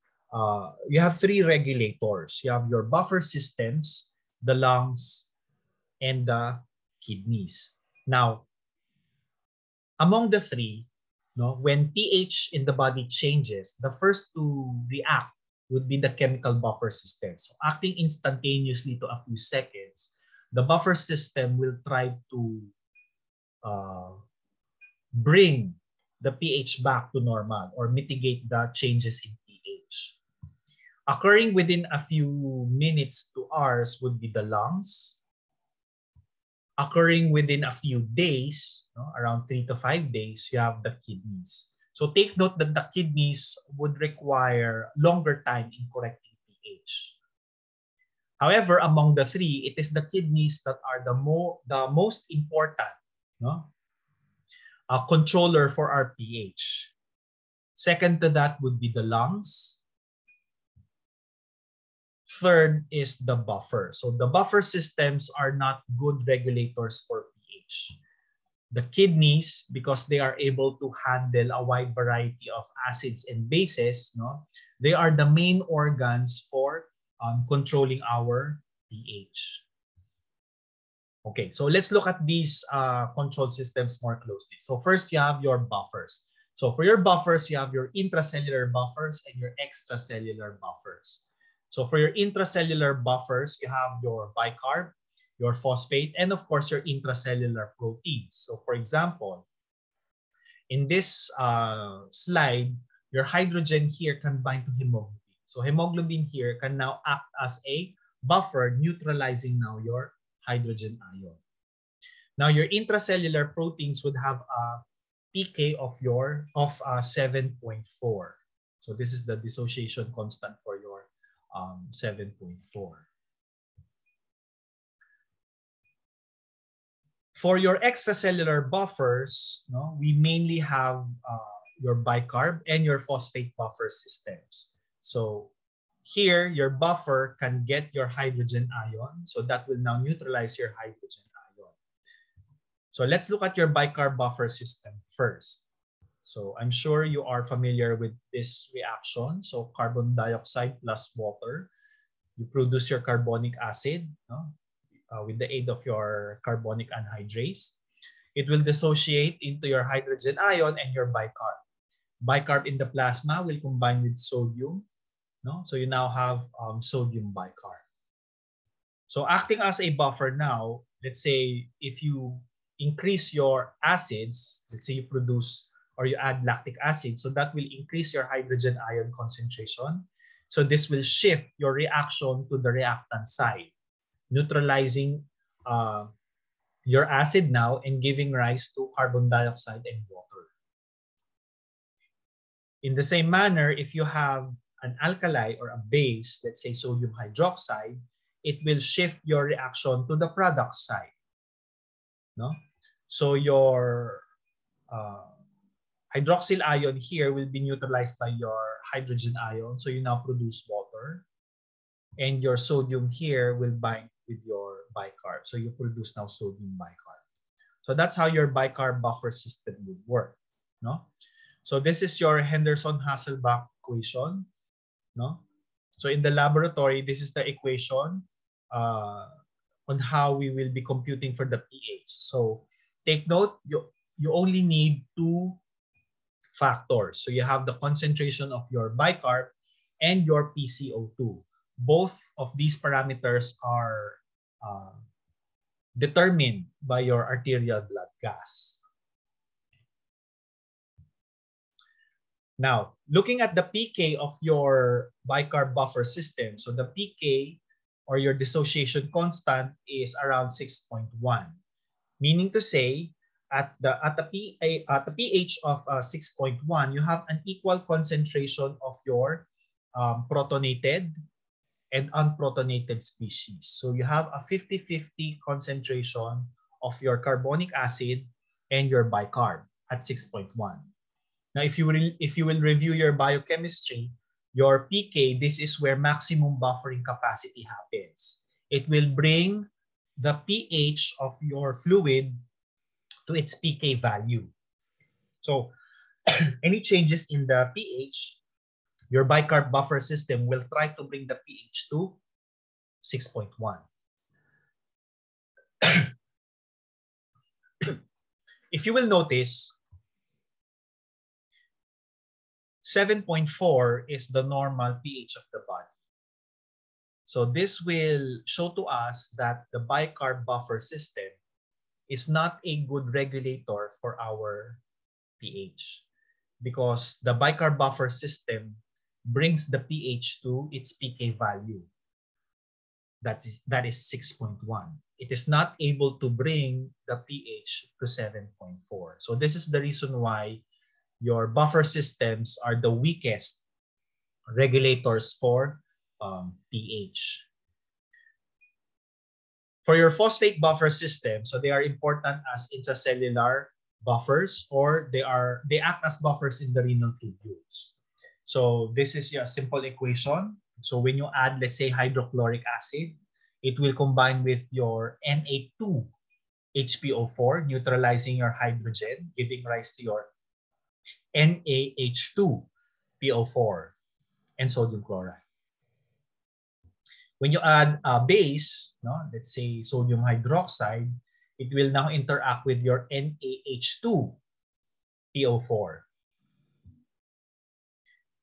you have three regulators. You have your buffer systems, the lungs, and the kidneys. Now, among the three, no, when pH in the body changes, the first to react would be the chemical buffer system. So acting instantaneously to a few seconds, the buffer system will try to bring the pH back to normal or mitigate the changes in pH. Occurring within a few minutes to hours would be the lungs. Occurring within a few days, no, around 3 to 5 days, you have the kidneys. So take note that the kidneys would require longer time in correcting pH. However, among the three, it is the kidneys that are the most important, no, controller for our pH. Second to that would be the lungs. Third is the buffer. So the buffer systems are not good regulators for pH. The kidneys, because they are able to handle a wide variety of acids and bases, no, they are the main organs for controlling our pH. Okay, so let's look at these control systems more closely. So first, you have your buffers. So for your buffers, you have your intracellular buffers and your extracellular buffers. So for your intracellular buffers, you have your bicarb, your phosphate, and of course, your intracellular proteins. So for example, in this slide, your hydrogen here can bind to hemoglobin. So hemoglobin here can now act as a buffer, neutralizing now your hydrogen ion. Now your intracellular proteins would have a pK of 7.4. So this is the dissociation constant for your 7.4. For your extracellular buffers, no, we mainly have your bicarb and your phosphate buffer systems. So here, your buffer can get your hydrogen ion. So that will now neutralize your hydrogen ion. So let's look at your bicarb buffer system first. So I'm sure you are familiar with this reaction. So carbon dioxide plus water, you produce your carbonic acid, no? With the aid of your carbonic anhydrase. It will dissociate into your hydrogen ion and your bicarb. Bicarb in the plasma will combine with sodium. No? So you now have sodium bicarb. So acting as a buffer now, let's say if you increase your acids, let's say you produce or you add lactic acid, so that will increase your hydrogen ion concentration. So this will shift your reaction to the reactant side, neutralizing your acid now and giving rise to carbon dioxide and water. In the same manner, if you have an alkali or a base, let's say sodium hydroxide, it will shift your reaction to the product side. No? So your hydroxyl ion here will be neutralized by your hydrogen ion. So you now produce water. And your sodium here will bind with your bicarb. So you produce now sodium bicarb. So that's how your bicarb buffer system would work. No? So this is your Henderson-Hasselbalch equation. No? So in the laboratory, this is the equation on how we will be computing for the pH. So take note, you only need two factors. So you have the concentration of your bicarb and your PCO2. Both of these parameters are determined by your arterial blood gas. Now, looking at the PK of your bicarb buffer system, so the PK or your dissociation constant is around 6.1, meaning to say at the pH of 6.1, you have an equal concentration of your protonated and unprotonated species. So you have a 50-50 concentration of your carbonic acid and your bicarb at 6.1. Now, if you will review your biochemistry, your PK, this is where maximum buffering capacity happens. It will bring the pH of your fluid to its PK value. So any changes in the pH, your bicarb buffer system will try to bring the pH to 6.1. If you will notice, 7.4 is the normal pH of the body. So this will show to us that the bicarb buffer system is not a good regulator for our pH, because the bicarb buffer system brings the pH to its PK value. That is 6.1. It is not able to bring the pH to 7.4. So this is the reason why your buffer systems are the weakest regulators for pH. For your phosphate buffer system, so they are important as intracellular buffers, or they act as buffers in the renal tubules. So this is a simple equation. So when you add, let's say, hydrochloric acid, it will combine with your Na2 HPO4, neutralizing your hydrogen, giving rise to your NaH2 PO4 and sodium chloride. When you add a base, let's say sodium hydroxide, it will now interact with your NaH2 PO4,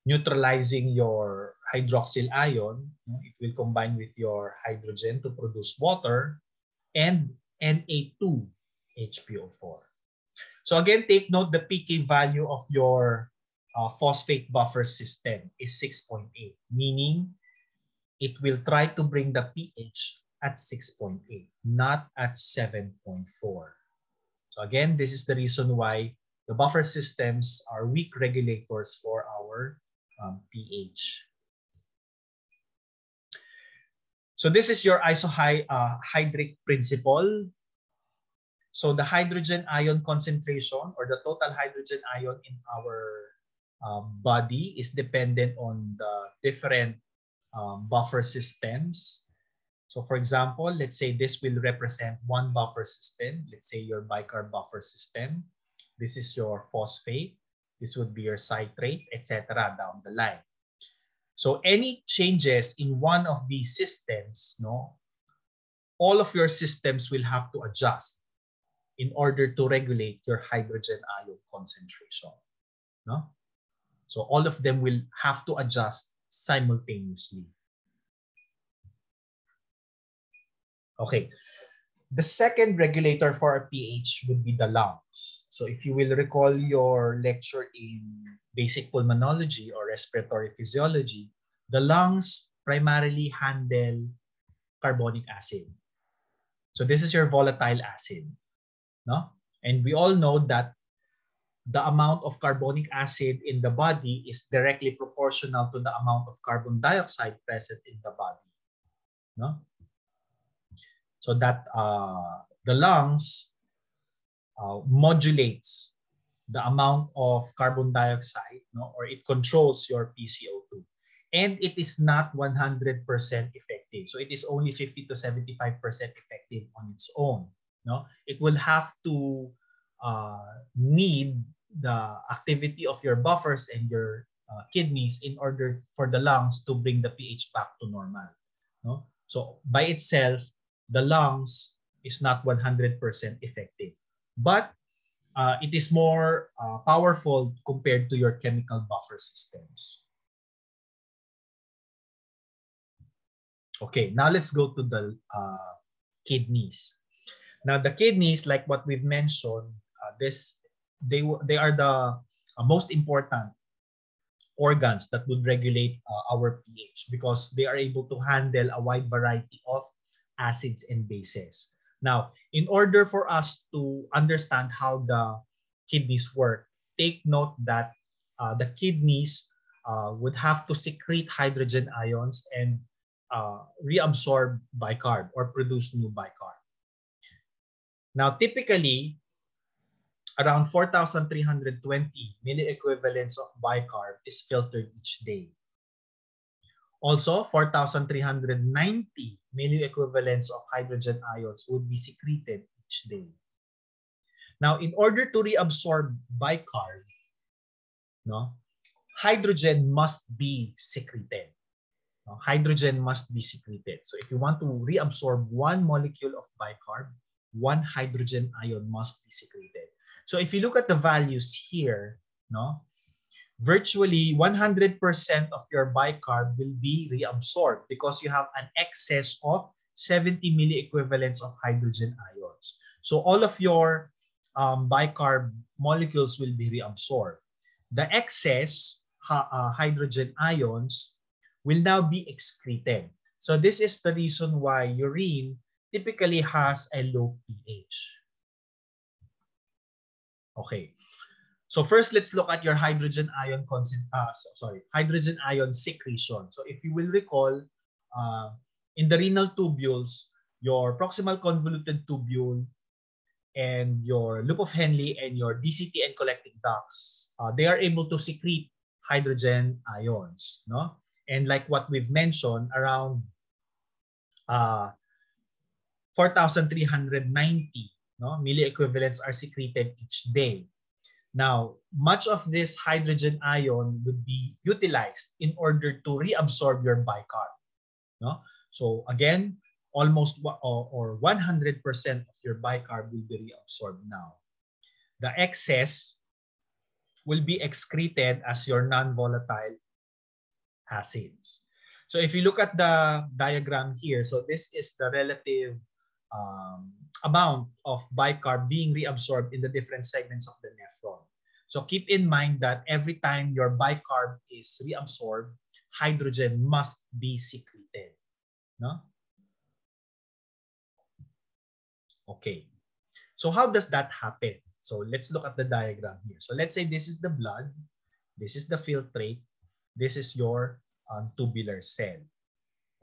neutralizing your hydroxyl ion. It will combine with your hydrogen to produce water and Na2 HPO4. So again, take note the PK value of your phosphate buffer system is 6.8, meaning it will try to bring the pH at 6.8, not at 7.4. So again, this is the reason why the buffer systems are weak regulators for our pH. So this is your isohydric principle. So the hydrogen ion concentration, or the total hydrogen ion in our body, is dependent on the different buffer systems. So for example, let's say this will represent one buffer system. Let's say your bicarb buffer system. This is your phosphate. This would be your citrate, etc. down the line. So any changes in one of these systems, all of your systems will have to adjust in order to regulate your hydrogen ion concentration. So all of them will have to adjust simultaneously. Okay, the second regulator for our pH would be the lungs. So if you will recall your lecture in basic pulmonology or respiratory physiology, the lungs primarily handle carbonic acid. So this is your volatile acid. And we all know that the amount of carbonic acid in the body is directly proportional to the amount of carbon dioxide present in the body. So that the lungs modulates the amount of carbon dioxide, or it controls your PCO2. And it is not 100% effective. So it is only 50 to 75% effective on its own. It will have to need the activity of your buffers and your kidneys in order for the lungs to bring the pH back to normal. So by itself, the lungs is not 100% effective, but it is more powerful compared to your chemical buffer systems. Okay, now let's go to the kidneys. Now the kidneys, like what we've mentioned, they are the most important organs that would regulate our pH because they are able to handle a wide variety of acids and bases. Now, in order for us to understand how the kidneys work, take note that the kidneys would have to secrete hydrogen ions and reabsorb bicarb or produce new bicarb. Now, typically, around 4,320 milliequivalents of bicarb is filtered each day. Also, 4,390 milliequivalents of hydrogen ions would be secreted each day. Now, in order to reabsorb bicarb, no, hydrogen must be secreted. No, hydrogen must be secreted. So if you want to reabsorb one molecule of bicarb, one hydrogen ion must be secreted. So if you look at the values here, no, virtually 100% of your bicarb will be reabsorbed because you have an excess of 70 milliequivalents of hydrogen ions. So all of your bicarb molecules will be reabsorbed. The excess hydrogen ions will now be excreted. So this is the reason why urine typically has a low pH. Okay. So first, let's look at your hydrogen ion hydrogen ion secretion. So if you will recall, in the renal tubules, your proximal convoluted tubule and your loop of Henle and your DCT and collecting ducts, they are able to secrete hydrogen ions, no? And like what we've mentioned, around 4,390 no, milliequivalents are secreted each day. Now, much of this hydrogen ion would be utilized in order to reabsorb your bicarb. No? So again, almost or 100% of your bicarb will be reabsorbed now. The excess will be excreted as your non-volatile acids. So if you look at the diagram here, so this is the relative amount of bicarb being reabsorbed in the different segments of the nephron. So keep in mind that every time your bicarb is reabsorbed, hydrogen must be secreted. No? Okay. So how does that happen? So let's look at the diagram here. So let's say this is the blood, this is the filtrate, this is your tubular cell.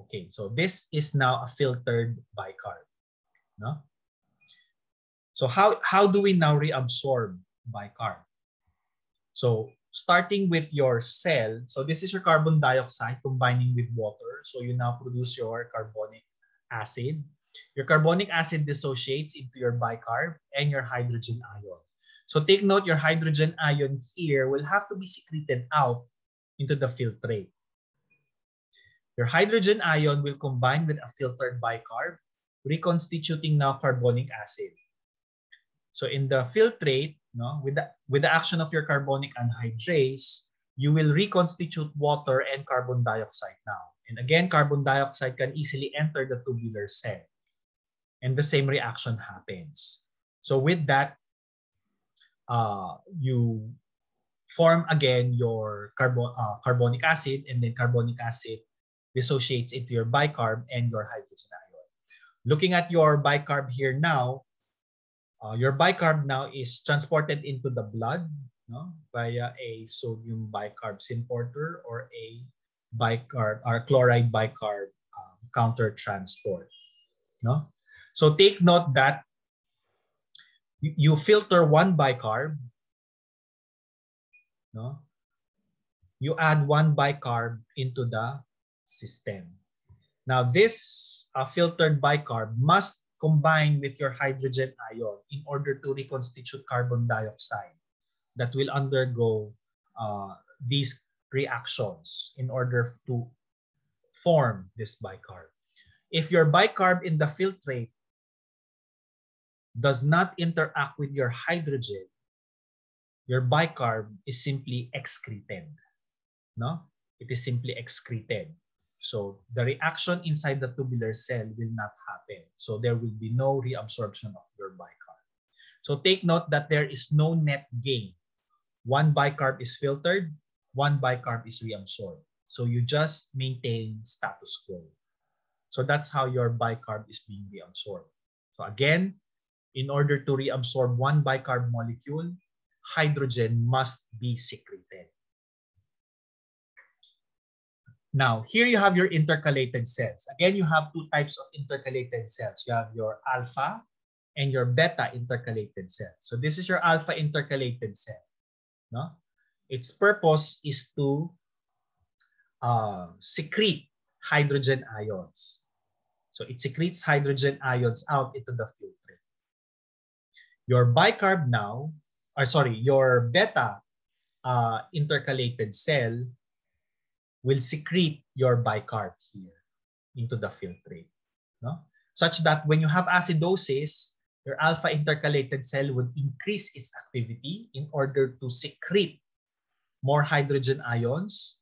Okay, so this is now a filtered bicarb. No? So how do we now reabsorb bicarb? So starting with your cell, so this is your carbon dioxide combining with water. So you now produce your carbonic acid. Your carbonic acid dissociates into your bicarb and your hydrogen ion. So take note, your hydrogen ion here will have to be secreted out into the filtrate. Your hydrogen ion will combine with a filtered bicarb, reconstituting now carbonic acid. So in the filtrate, no, with the action of your carbonic anhydrase, you will reconstitute water and carbon dioxide now. And again, carbon dioxide can easily enter the tubular cell. And the same reaction happens. So with that, you form again your carbonic acid, and then carbonic acid dissociates into your bicarb and your hydrogen ion. Looking at your bicarb here now, your bicarb now is transported into the blood, no, via a sodium bicarb syn-porter or a bicarb or chloride bicarb counter transport. No? So take note that you filter one bicarb, no? You add one bicarb into the system. Now this filtered bicarb must combine with your hydrogen ion in order to reconstitute carbon dioxide that will undergo these reactions in order to form this bicarb. If your bicarb in the filtrate does not interact with your hydrogen, your bicarb is simply excreted. No? It is simply excreted. So the reaction inside the tubular cell will not happen. So there will be no reabsorption of your bicarb. So take note that there is no net gain. One bicarb is filtered, one bicarb is reabsorbed. So you just maintain status quo. So that's how your bicarb is being reabsorbed. So again, in order to reabsorb one bicarb molecule, hydrogen must be secreted. Now, here you have your intercalated cells. Again, you have two types of intercalated cells. You have your alpha and your beta intercalated cell. So this is your alpha intercalated cell. No? Its purpose is to secrete hydrogen ions. So it secretes hydrogen ions out into the filtrate. Your bicarb now, your beta intercalated cell will secrete your bicarb here into the filtrate. No? Such that when you have acidosis, your alpha intercalated cell would increase its activity in order to secrete more hydrogen ions.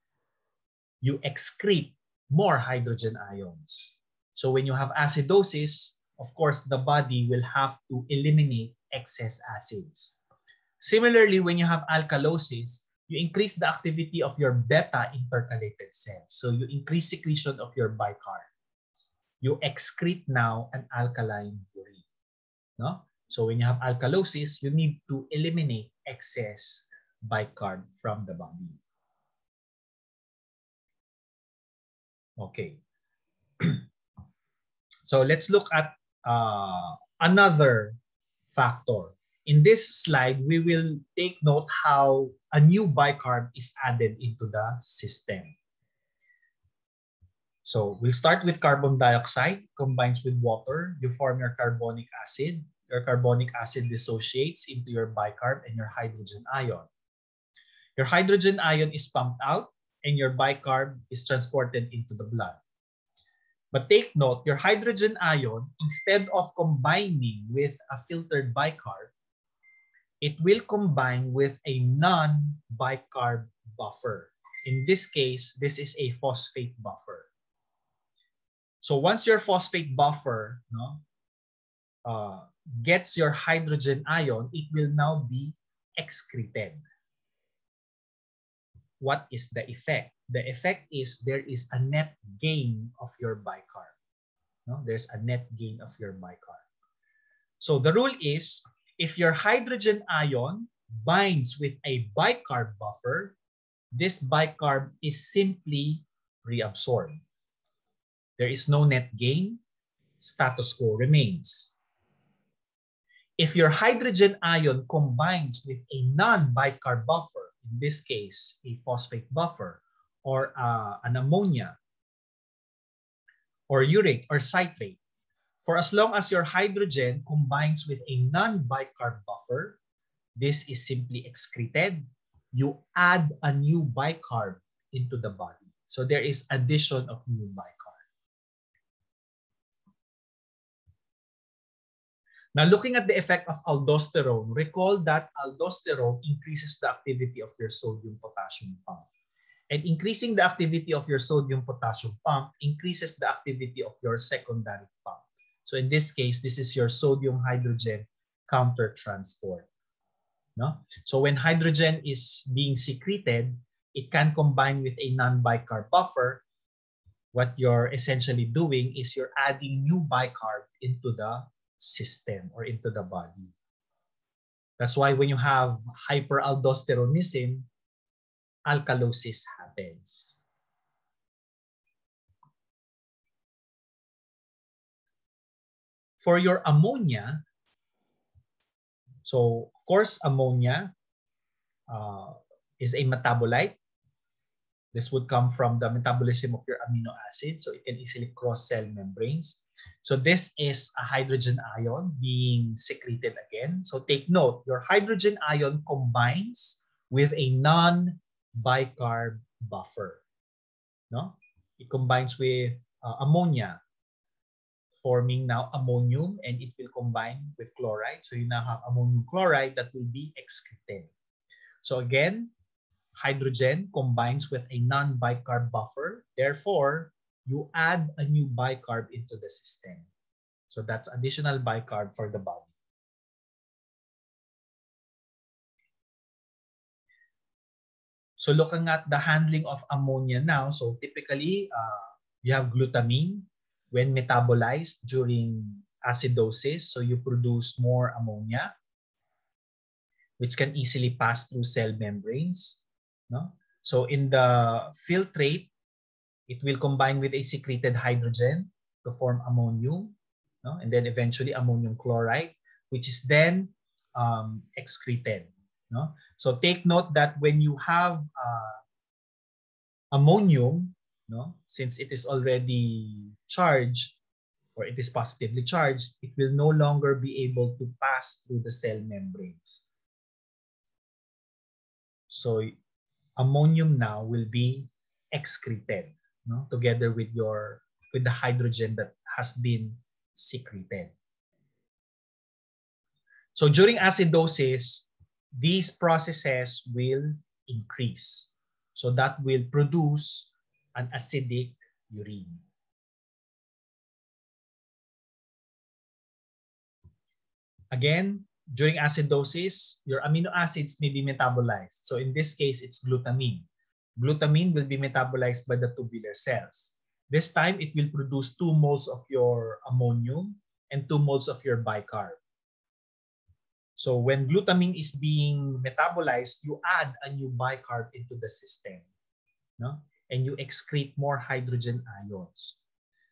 You excrete more hydrogen ions. So when you have acidosis, of course, the body will have to eliminate excess acids. Similarly, when you have alkalosis, you increase the activity of your beta intercalated cells. So you increase secretion of your bicarb. You excrete now an alkaline urine. No? So when you have alkalosis, you need to eliminate excess bicarb from the body. Okay. So let's look at another factor. In this slide, we will take note how a new bicarb is added into the system. So we'll start with carbon dioxide, combines with water, you form your carbonic acid. Your carbonic acid dissociates into your bicarb and your hydrogen ion. Your hydrogen ion is pumped out and your bicarb is transported into the blood. But take note, your hydrogen ion, instead of combining with a filtered bicarb, it will combine with a non-bicarb buffer. In this case, this is a phosphate buffer. So once your phosphate buffer gets your hydrogen ion, it will now be excreted. What is the effect? The effect is there is a net gain of your bicarb. No? There's a net gain of your bicarb. So the rule is, if your hydrogen ion binds with a bicarb buffer, this bicarb is simply reabsorbed. There is no net gain, status quo remains. If your hydrogen ion combines with a non-bicarb buffer, in this case, a phosphate buffer, or an ammonia, or urate, or citrate, for as long as your hydrogen combines with a non-bicarb buffer, this is simply excreted. You add a new bicarb into the body. So there is addition of new bicarb. Now, looking at the effect of aldosterone, recall that aldosterone increases the activity of your sodium-potassium pump. And increasing the activity of your sodium-potassium pump increases the activity of your secondary pump. So in this case, this is your sodium-hydrogen countertransport. No? So when hydrogen is being secreted, it can combine with a non-bicarb buffer. What you're essentially doing is you're adding new bicarb into the system or into the body. That's why when you have hyperaldosteronism, alkalosis happens. For your ammonia, so of course ammonia is a metabolite. This would come from the metabolism of your amino acid, so it can easily cross cell membranes. So this is a hydrogen ion being secreted again. So take note, your hydrogen ion combines with a non-bicarb buffer. No? It combines with ammonia, forming now ammonium, and it will combine with chloride. So you now have ammonium chloride that will be excreted. So again, hydrogen combines with a non-bicarb buffer. Therefore, you add a new bicarb into the system. So that's additional bicarb for the body. So looking at the handling of ammonia now, so typically you have glutamine when metabolized during acidosis. So you produce more ammonia, which can easily pass through cell membranes. No? So in the filtrate, it will combine with a secreted hydrogen to form ammonium, no? And then eventually ammonium chloride, which is then excreted. No? So take note that when you have ammonium, no, since it is already charged or it is positively charged, it will no longer be able to pass through the cell membranes. So ammonium now will be excreted, no, together with the hydrogen that has been secreted. So during acidosis, these processes will increase. So that will produce an acidic urine. Again, during acidosis, your amino acids may be metabolized. So in this case, it's glutamine. Glutamine will be metabolized by the tubular cells. This time, it will produce 2 moles of your ammonium and 2 moles of your bicarb. So when glutamine is being metabolized, you add a new bicarb into the system, no? And you excrete more hydrogen ions.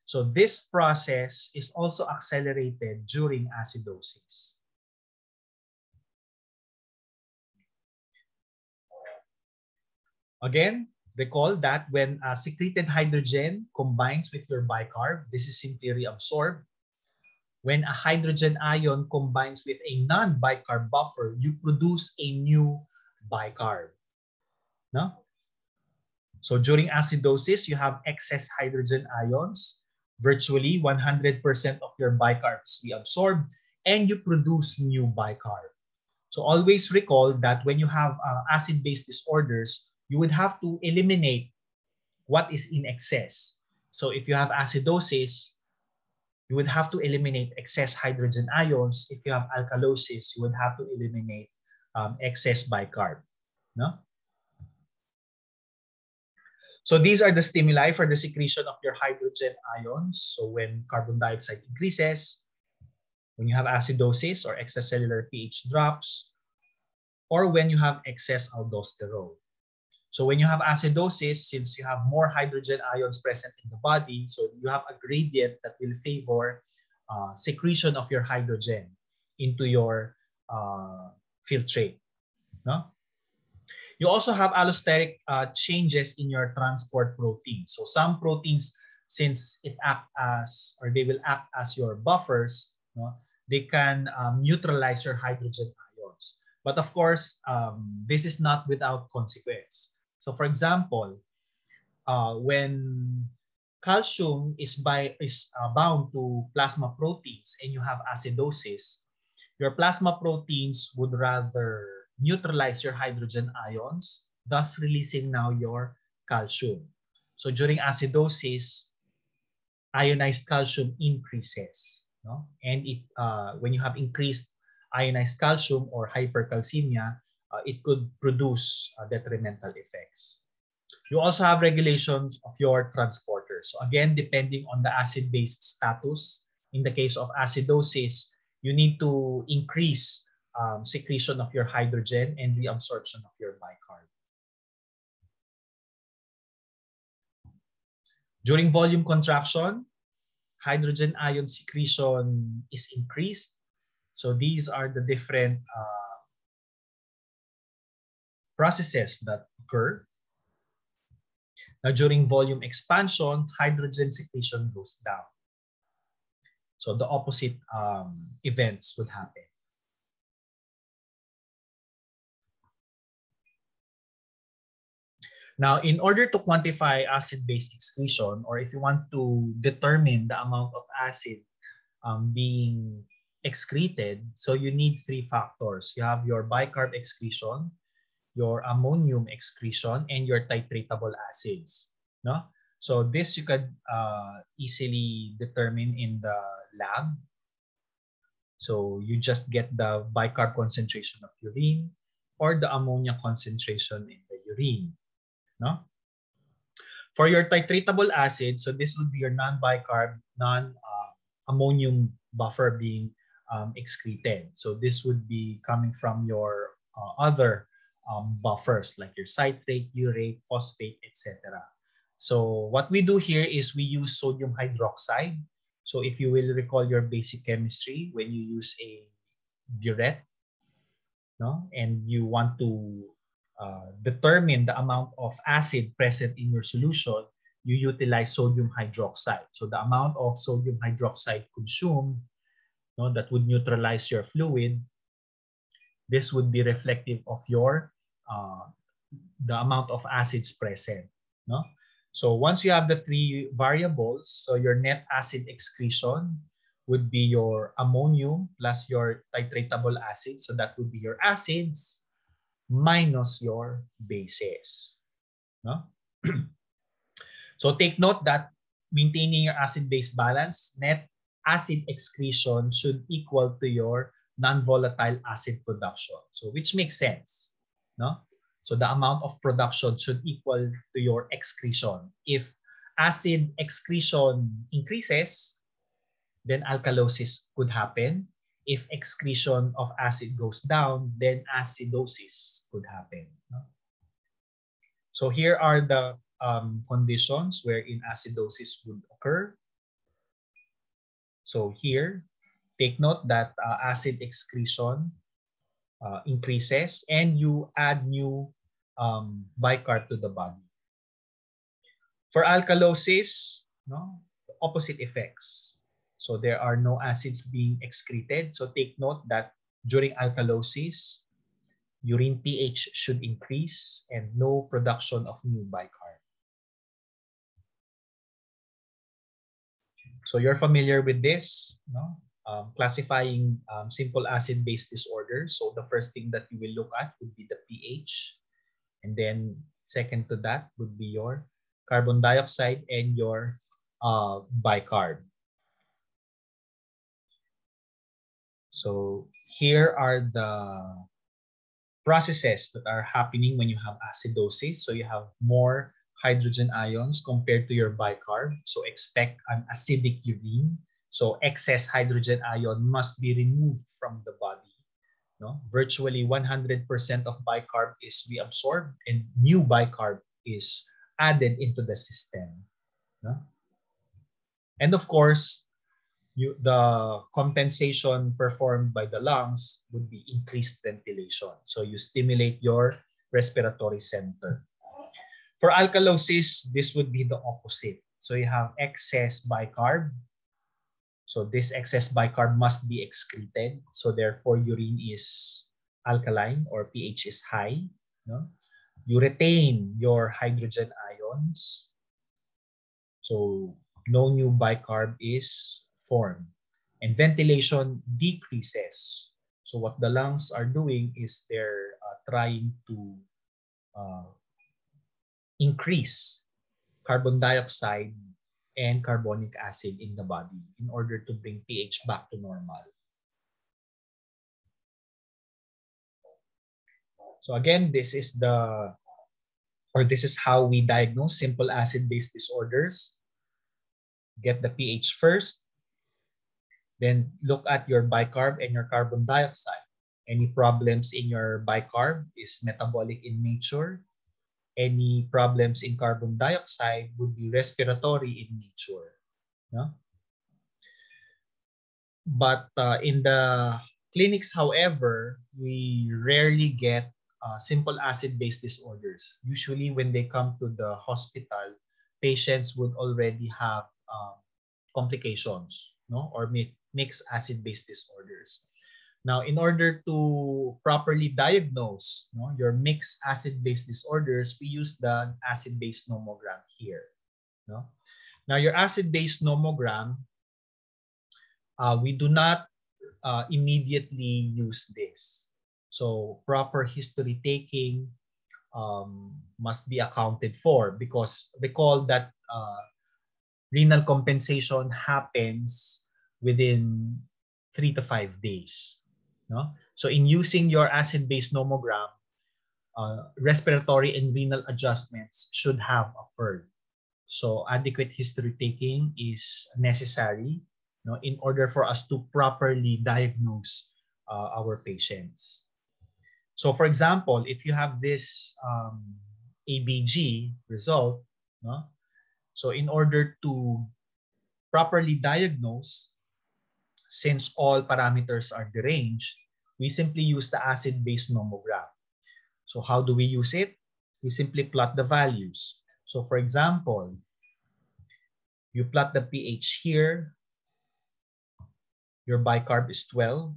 So this process is also accelerated during acidosis. Again, recall that when secreted hydrogen combines with your bicarb, this is simply reabsorbed. When a hydrogen ion combines with a non-bicarb buffer, you produce a new bicarb. No? So during acidosis, you have excess hydrogen ions. Virtually 100% of your bicarb is reabsorbed, and you produce new bicarb. So always recall that when you have acid-base disorders, you would have to eliminate what is in excess. So if you have acidosis, you would have to eliminate excess hydrogen ions. If you have alkalosis, you would have to eliminate excess bicarb. No? So these are the stimuli for the secretion of your hydrogen ions. So when carbon dioxide increases, when you have acidosis or extracellular pH drops, or when you have excess aldosterone. So when you have acidosis, since you have more hydrogen ions present in the body, so you have a gradient that will favor secretion of your hydrogen into your filtrate. No? You also have allosteric changes in your transport protein. So some proteins, since it act as, or they will act as your buffers, no? They can neutralize your hydrogen ions. But of course, this is not without consequence. So for example, when calcium is bound to plasma proteins and you have acidosis, your plasma proteins would rather neutralize your hydrogen ions, thus releasing now your calcium. So during acidosis, ionized calcium increases, no? And when you have increased ionized calcium or hypercalcemia, it could produce detrimental effects. You also have regulations of your transporters. So again, depending on the acid-base status, in the case of acidosis, you need to increase secretion of your hydrogen and reabsorption of your bicarb. During volume contraction, hydrogen ion secretion is increased. So these are the different processes that occur. Now, during volume expansion, hydrogen secretion goes down. So the opposite events would happen. Now, in order to quantify acid-base excretion, or if you want to determine the amount of acid being excreted, so you need 3 factors. You have your bicarb excretion, your ammonium excretion, and your titratable acids. No? So this you could easily determine in the lab. So you just get the bicarb concentration of urine or the ammonia concentration in the urine. No? For your titratable acid, so this would be your non-bicarb, non-ammonium buffer being excreted. So this would be coming from your other buffers like your citrate, urate, phosphate, etc. So what we do here is we use sodium hydroxide. So if you will recall your basic chemistry, when you use a burette, no, and you want to determine the amount of acid present in your solution, you utilize sodium hydroxide. So the amount of sodium hydroxide consumed, no, that would neutralize your fluid, this would be reflective of your the amount of acids present. No? So once you have the three variables, so your net acid excretion would be your ammonium plus your titratable acid. So that would be your acids minus your bases. No? So take note that maintaining your acid-base balance, net acid excretion should equal to your non-volatile acid production. So which makes sense. No? So the amount of production should equal to your excretion. If acid excretion increases, then alkalosis could happen. If excretion of acid goes down, then acidosis could happen. So here are the conditions wherein acidosis would occur. So here, take note that acid excretion increases and you add new bicarb to the body. For alkalosis, no, opposite effects. So there are no acids being excreted. So take note that during alkalosis, urine pH should increase and no production of new bicarb. So you're familiar with this, no? Classifying simple acid-base disorders. So the first thing that you will look at would be the pH. And then second to that would be your carbon dioxide and your bicarb. So here are the processes that are happening when you have acidosis. So you have more hydrogen ions compared to your bicarb. So expect an acidic urine. So excess hydrogen ion must be removed from the body. No? Virtually 100% of bicarb is reabsorbed and new bicarb is added into the system. No? And of course, the compensation performed by the lungs would be increased ventilation. So you stimulate your respiratory center. For alkalosis, this would be the opposite. So you have excess bicarb. So this excess bicarb must be excreted. So therefore, urine is alkaline or pH is high. No? You retain your hydrogen ions. So no new bicarb is formed. And ventilation decreases. So what the lungs are doing is they're trying to increase carbon dioxide and carbonic acid in the body in order to bring pH back to normal. So again, this is how we diagnose simple acid-base disorders. Get the pH first, then look at your bicarb and your carbon dioxide. Any problems in your bicarb is metabolic in nature. Any problems in carbon dioxide would be respiratory in nature. No? But in the clinics, however, we rarely get simple acid-base disorders. Usually when they come to the hospital, patients would already have complications, no? Or mixed acid-base disorders. Now, in order to properly diagnose, no, your mixed acid-base disorders, we use the acid-base nomogram here. No? Now, your acid-base nomogram, we do not immediately use this. So proper history taking, must be accounted for, because recall that renal compensation happens within 3 to 5 days. No? So in using your acid-base nomogram, respiratory and renal adjustments should have occurred. So adequate history taking is necessary, in order for us to properly diagnose our patients. So for example, if you have this ABG result, so in order to properly diagnose, since all parameters are deranged, we simply use the acid-base nomogram. So how do we use it? We simply plot the values. So for example, you plot the pH here, your bicarb is 12,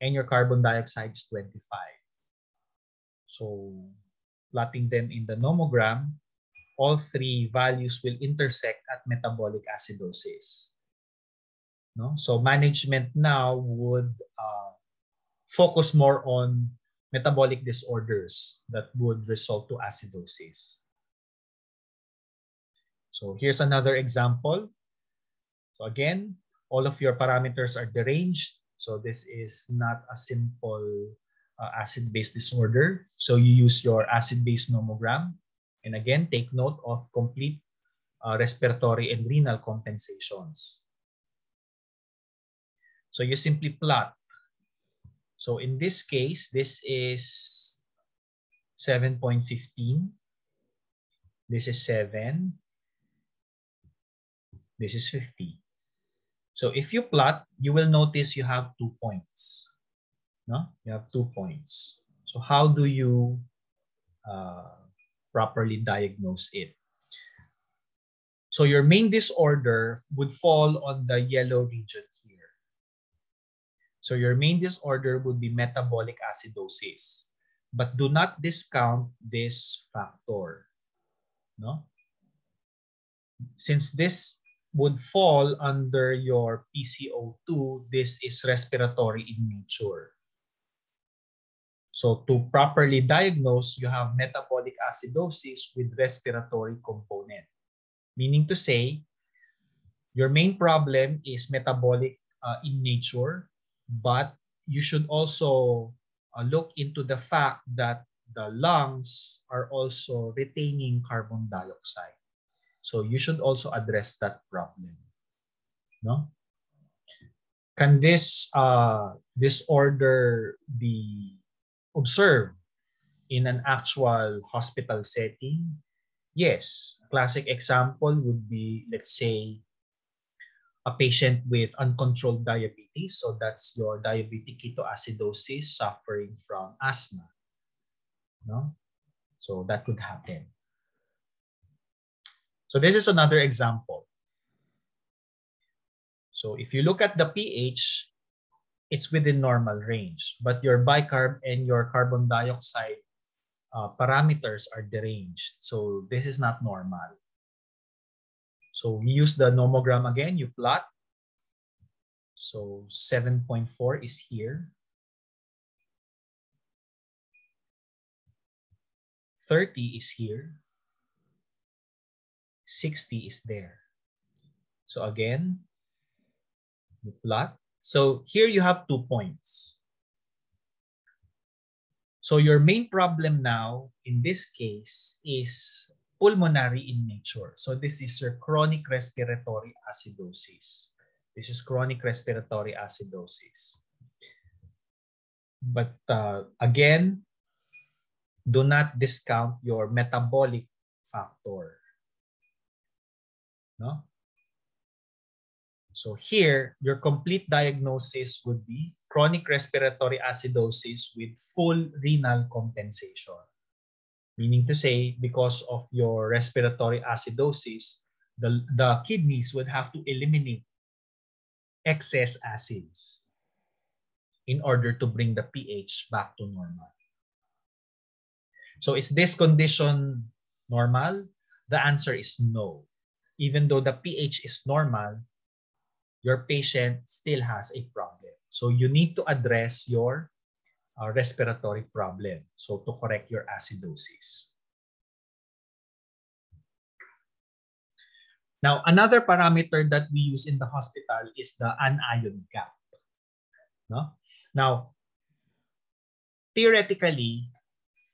and your carbon dioxide is 25. So plotting them in the nomogram, all three values will intersect at metabolic acidosis. No? So management now would focus more on metabolic disorders that would result to acidosis. So here's another example. So again, all of your parameters are deranged. So this is not a simple acid-base disorder. So you use your acid-base nomogram. And again, take note of complete respiratory and renal compensations. So you simply plot. So in this case, this is 7.15. This is 7. This is 50. So if you plot, you will notice you have 2 points. No? You have 2 points. So how do you properly diagnose it? So your main disorder would fall on the yellow region here. So your main disorder would be metabolic acidosis. But do not discount this factor. No? Since this would fall under your PCO2, this is respiratory in nature. So to properly diagnose, you have metabolic acidosis with respiratory component. Meaning to say, your main problem is metabolic in nature, but you should also look into the fact that the lungs are also retaining carbon dioxide. So you should also address that problem. No? Can this disorder be observed in an actual hospital setting? Yes. A classic example would be, let's say, a patient with uncontrolled diabetes. So that's your diabetic ketoacidosis suffering from asthma. No? So that could happen. So this is another example. So if you look at the pH, it's within normal range, but your bicarb and your carbon dioxide parameters are deranged. So this is not normal. So we use the nomogram again, you plot. So 7.4 is here. 30 is here. 60 is there. So again, you plot. So here you have 2 points. So your main problem now in this case is pulmonary in nature. So this is your chronic respiratory acidosis. This is chronic respiratory acidosis. But again, do not discount your metabolic factor. No? So here, your complete diagnosis would be chronic respiratory acidosis with full renal compensation. Meaning to say, because of your respiratory acidosis, the kidneys would have to eliminate excess acids in order to bring the pH back to normal. So is this condition normal? The answer is no. Even though the pH is normal, your patient still has a problem. So you need to address your respiratory problem. So to correct your acidosis. Now, another parameter that we use in the hospital is the anion gap. No? Now, theoretically,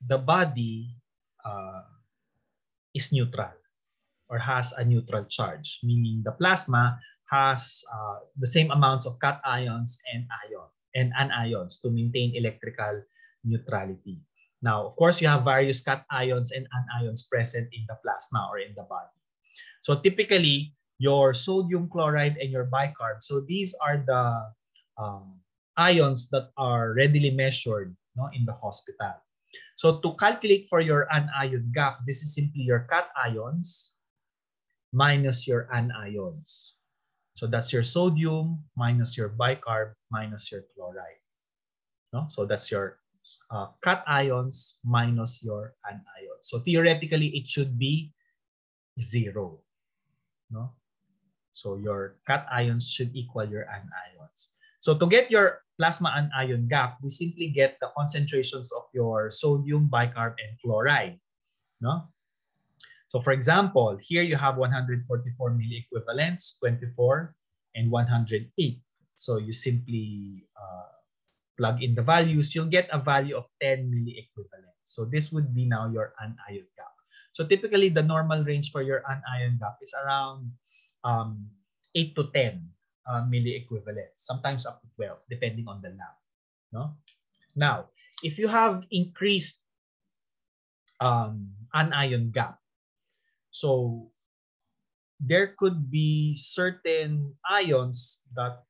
the body is neutral or has a neutral charge, meaning the plasma has the same amounts of cations and anions to maintain electrical neutrality. Now, of course, you have various cations and anions present in the plasma or in the body. So typically, your sodium chloride and your bicarb, so these are the ions that are readily measured, no, in the hospital. So to calculate for your anion gap, this is simply your cations minus your anions. So that's your sodium minus your bicarb minus your chloride. No? So that's your cations minus your anions. So theoretically, it should be 0. No? So your cations should equal your anions. So to get your plasma anion gap, we simply get the concentrations of your sodium, bicarb, and chloride. No? So for example, here you have 144 milliequivalents, 24, and 108. So you simply plug in the values, you'll get a value of 10 milliequivalents. So this would be now your anion gap. So typically, the normal range for your anion gap is around 8 to 10 milliequivalents, sometimes up to 12, depending on the lab. No? Now, if you have increased anion gap, so there could be certain ions that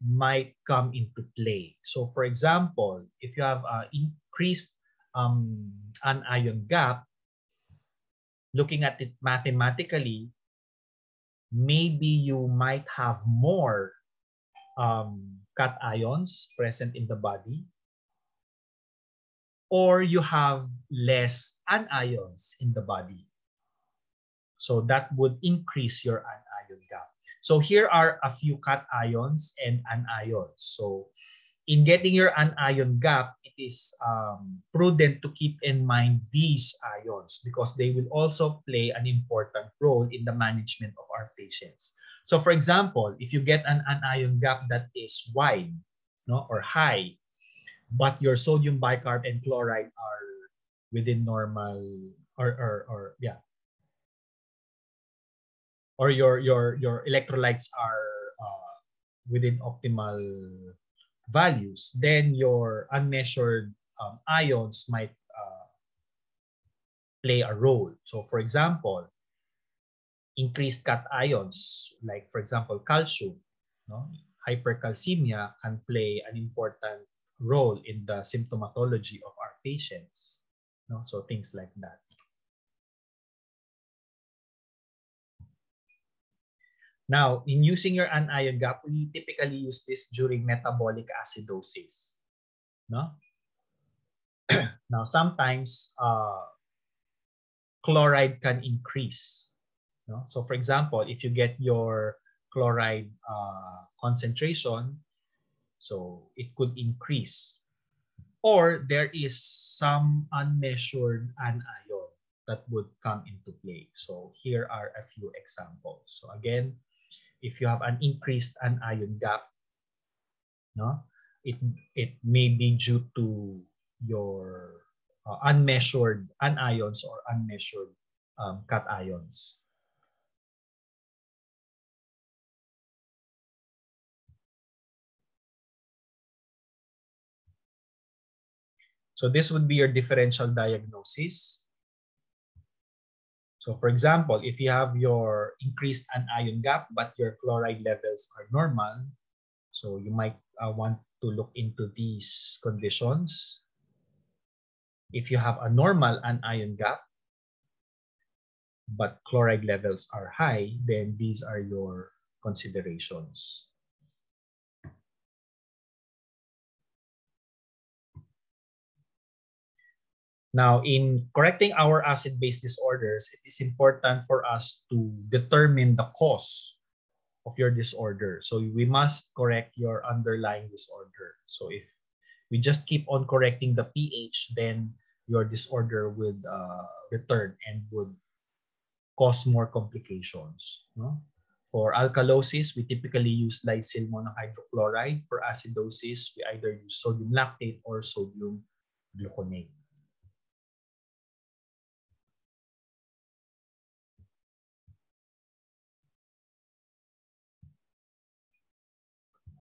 might come into play. So for example, if you have increased anion gap, looking at it mathematically, maybe you might have more cations present in the body, or you have less anions in the body. So that would increase your anion gap. So here are a few cations and anions. So in getting your anion gap, it is prudent to keep in mind these ions because they will also play an important role in the management of our patients. So for example, if you get an anion gap that is wide, no, or high, but your sodium, bicarb, and chloride are within normal, or your electrolytes are within optimal values, then your unmeasured ions might play a role. So for example, increased cations, like for example, calcium, no? Hypercalcemia can play an important role in the symptomatology of our patients. No? So things like that. Now, in using your anion gap, we typically use this during metabolic acidosis. No? Now, sometimes chloride can increase. No? So, for example, if you get your chloride concentration, so it could increase. Or there is some unmeasured anion that would come into play. So, here are a few examples. So, again, if you have an increased anion gap, no, it may be due to your unmeasured anions or unmeasured cations. So this would be your differential diagnosis. So for example, if you have your increased anion gap but your chloride levels are normal, so you might want to look into these conditions. If you have a normal anion gap but chloride levels are high, then these are your considerations. Now, in correcting our acid-base disorders, it is important for us to determine the cause of your disorder. So we must correct your underlying disorder. So if we just keep on correcting the pH, then your disorder would return and would cause more complications. No? For alkalosis, we typically use lysyl monohydrochloride. For acidosis, we either use sodium lactate or sodium gluconate.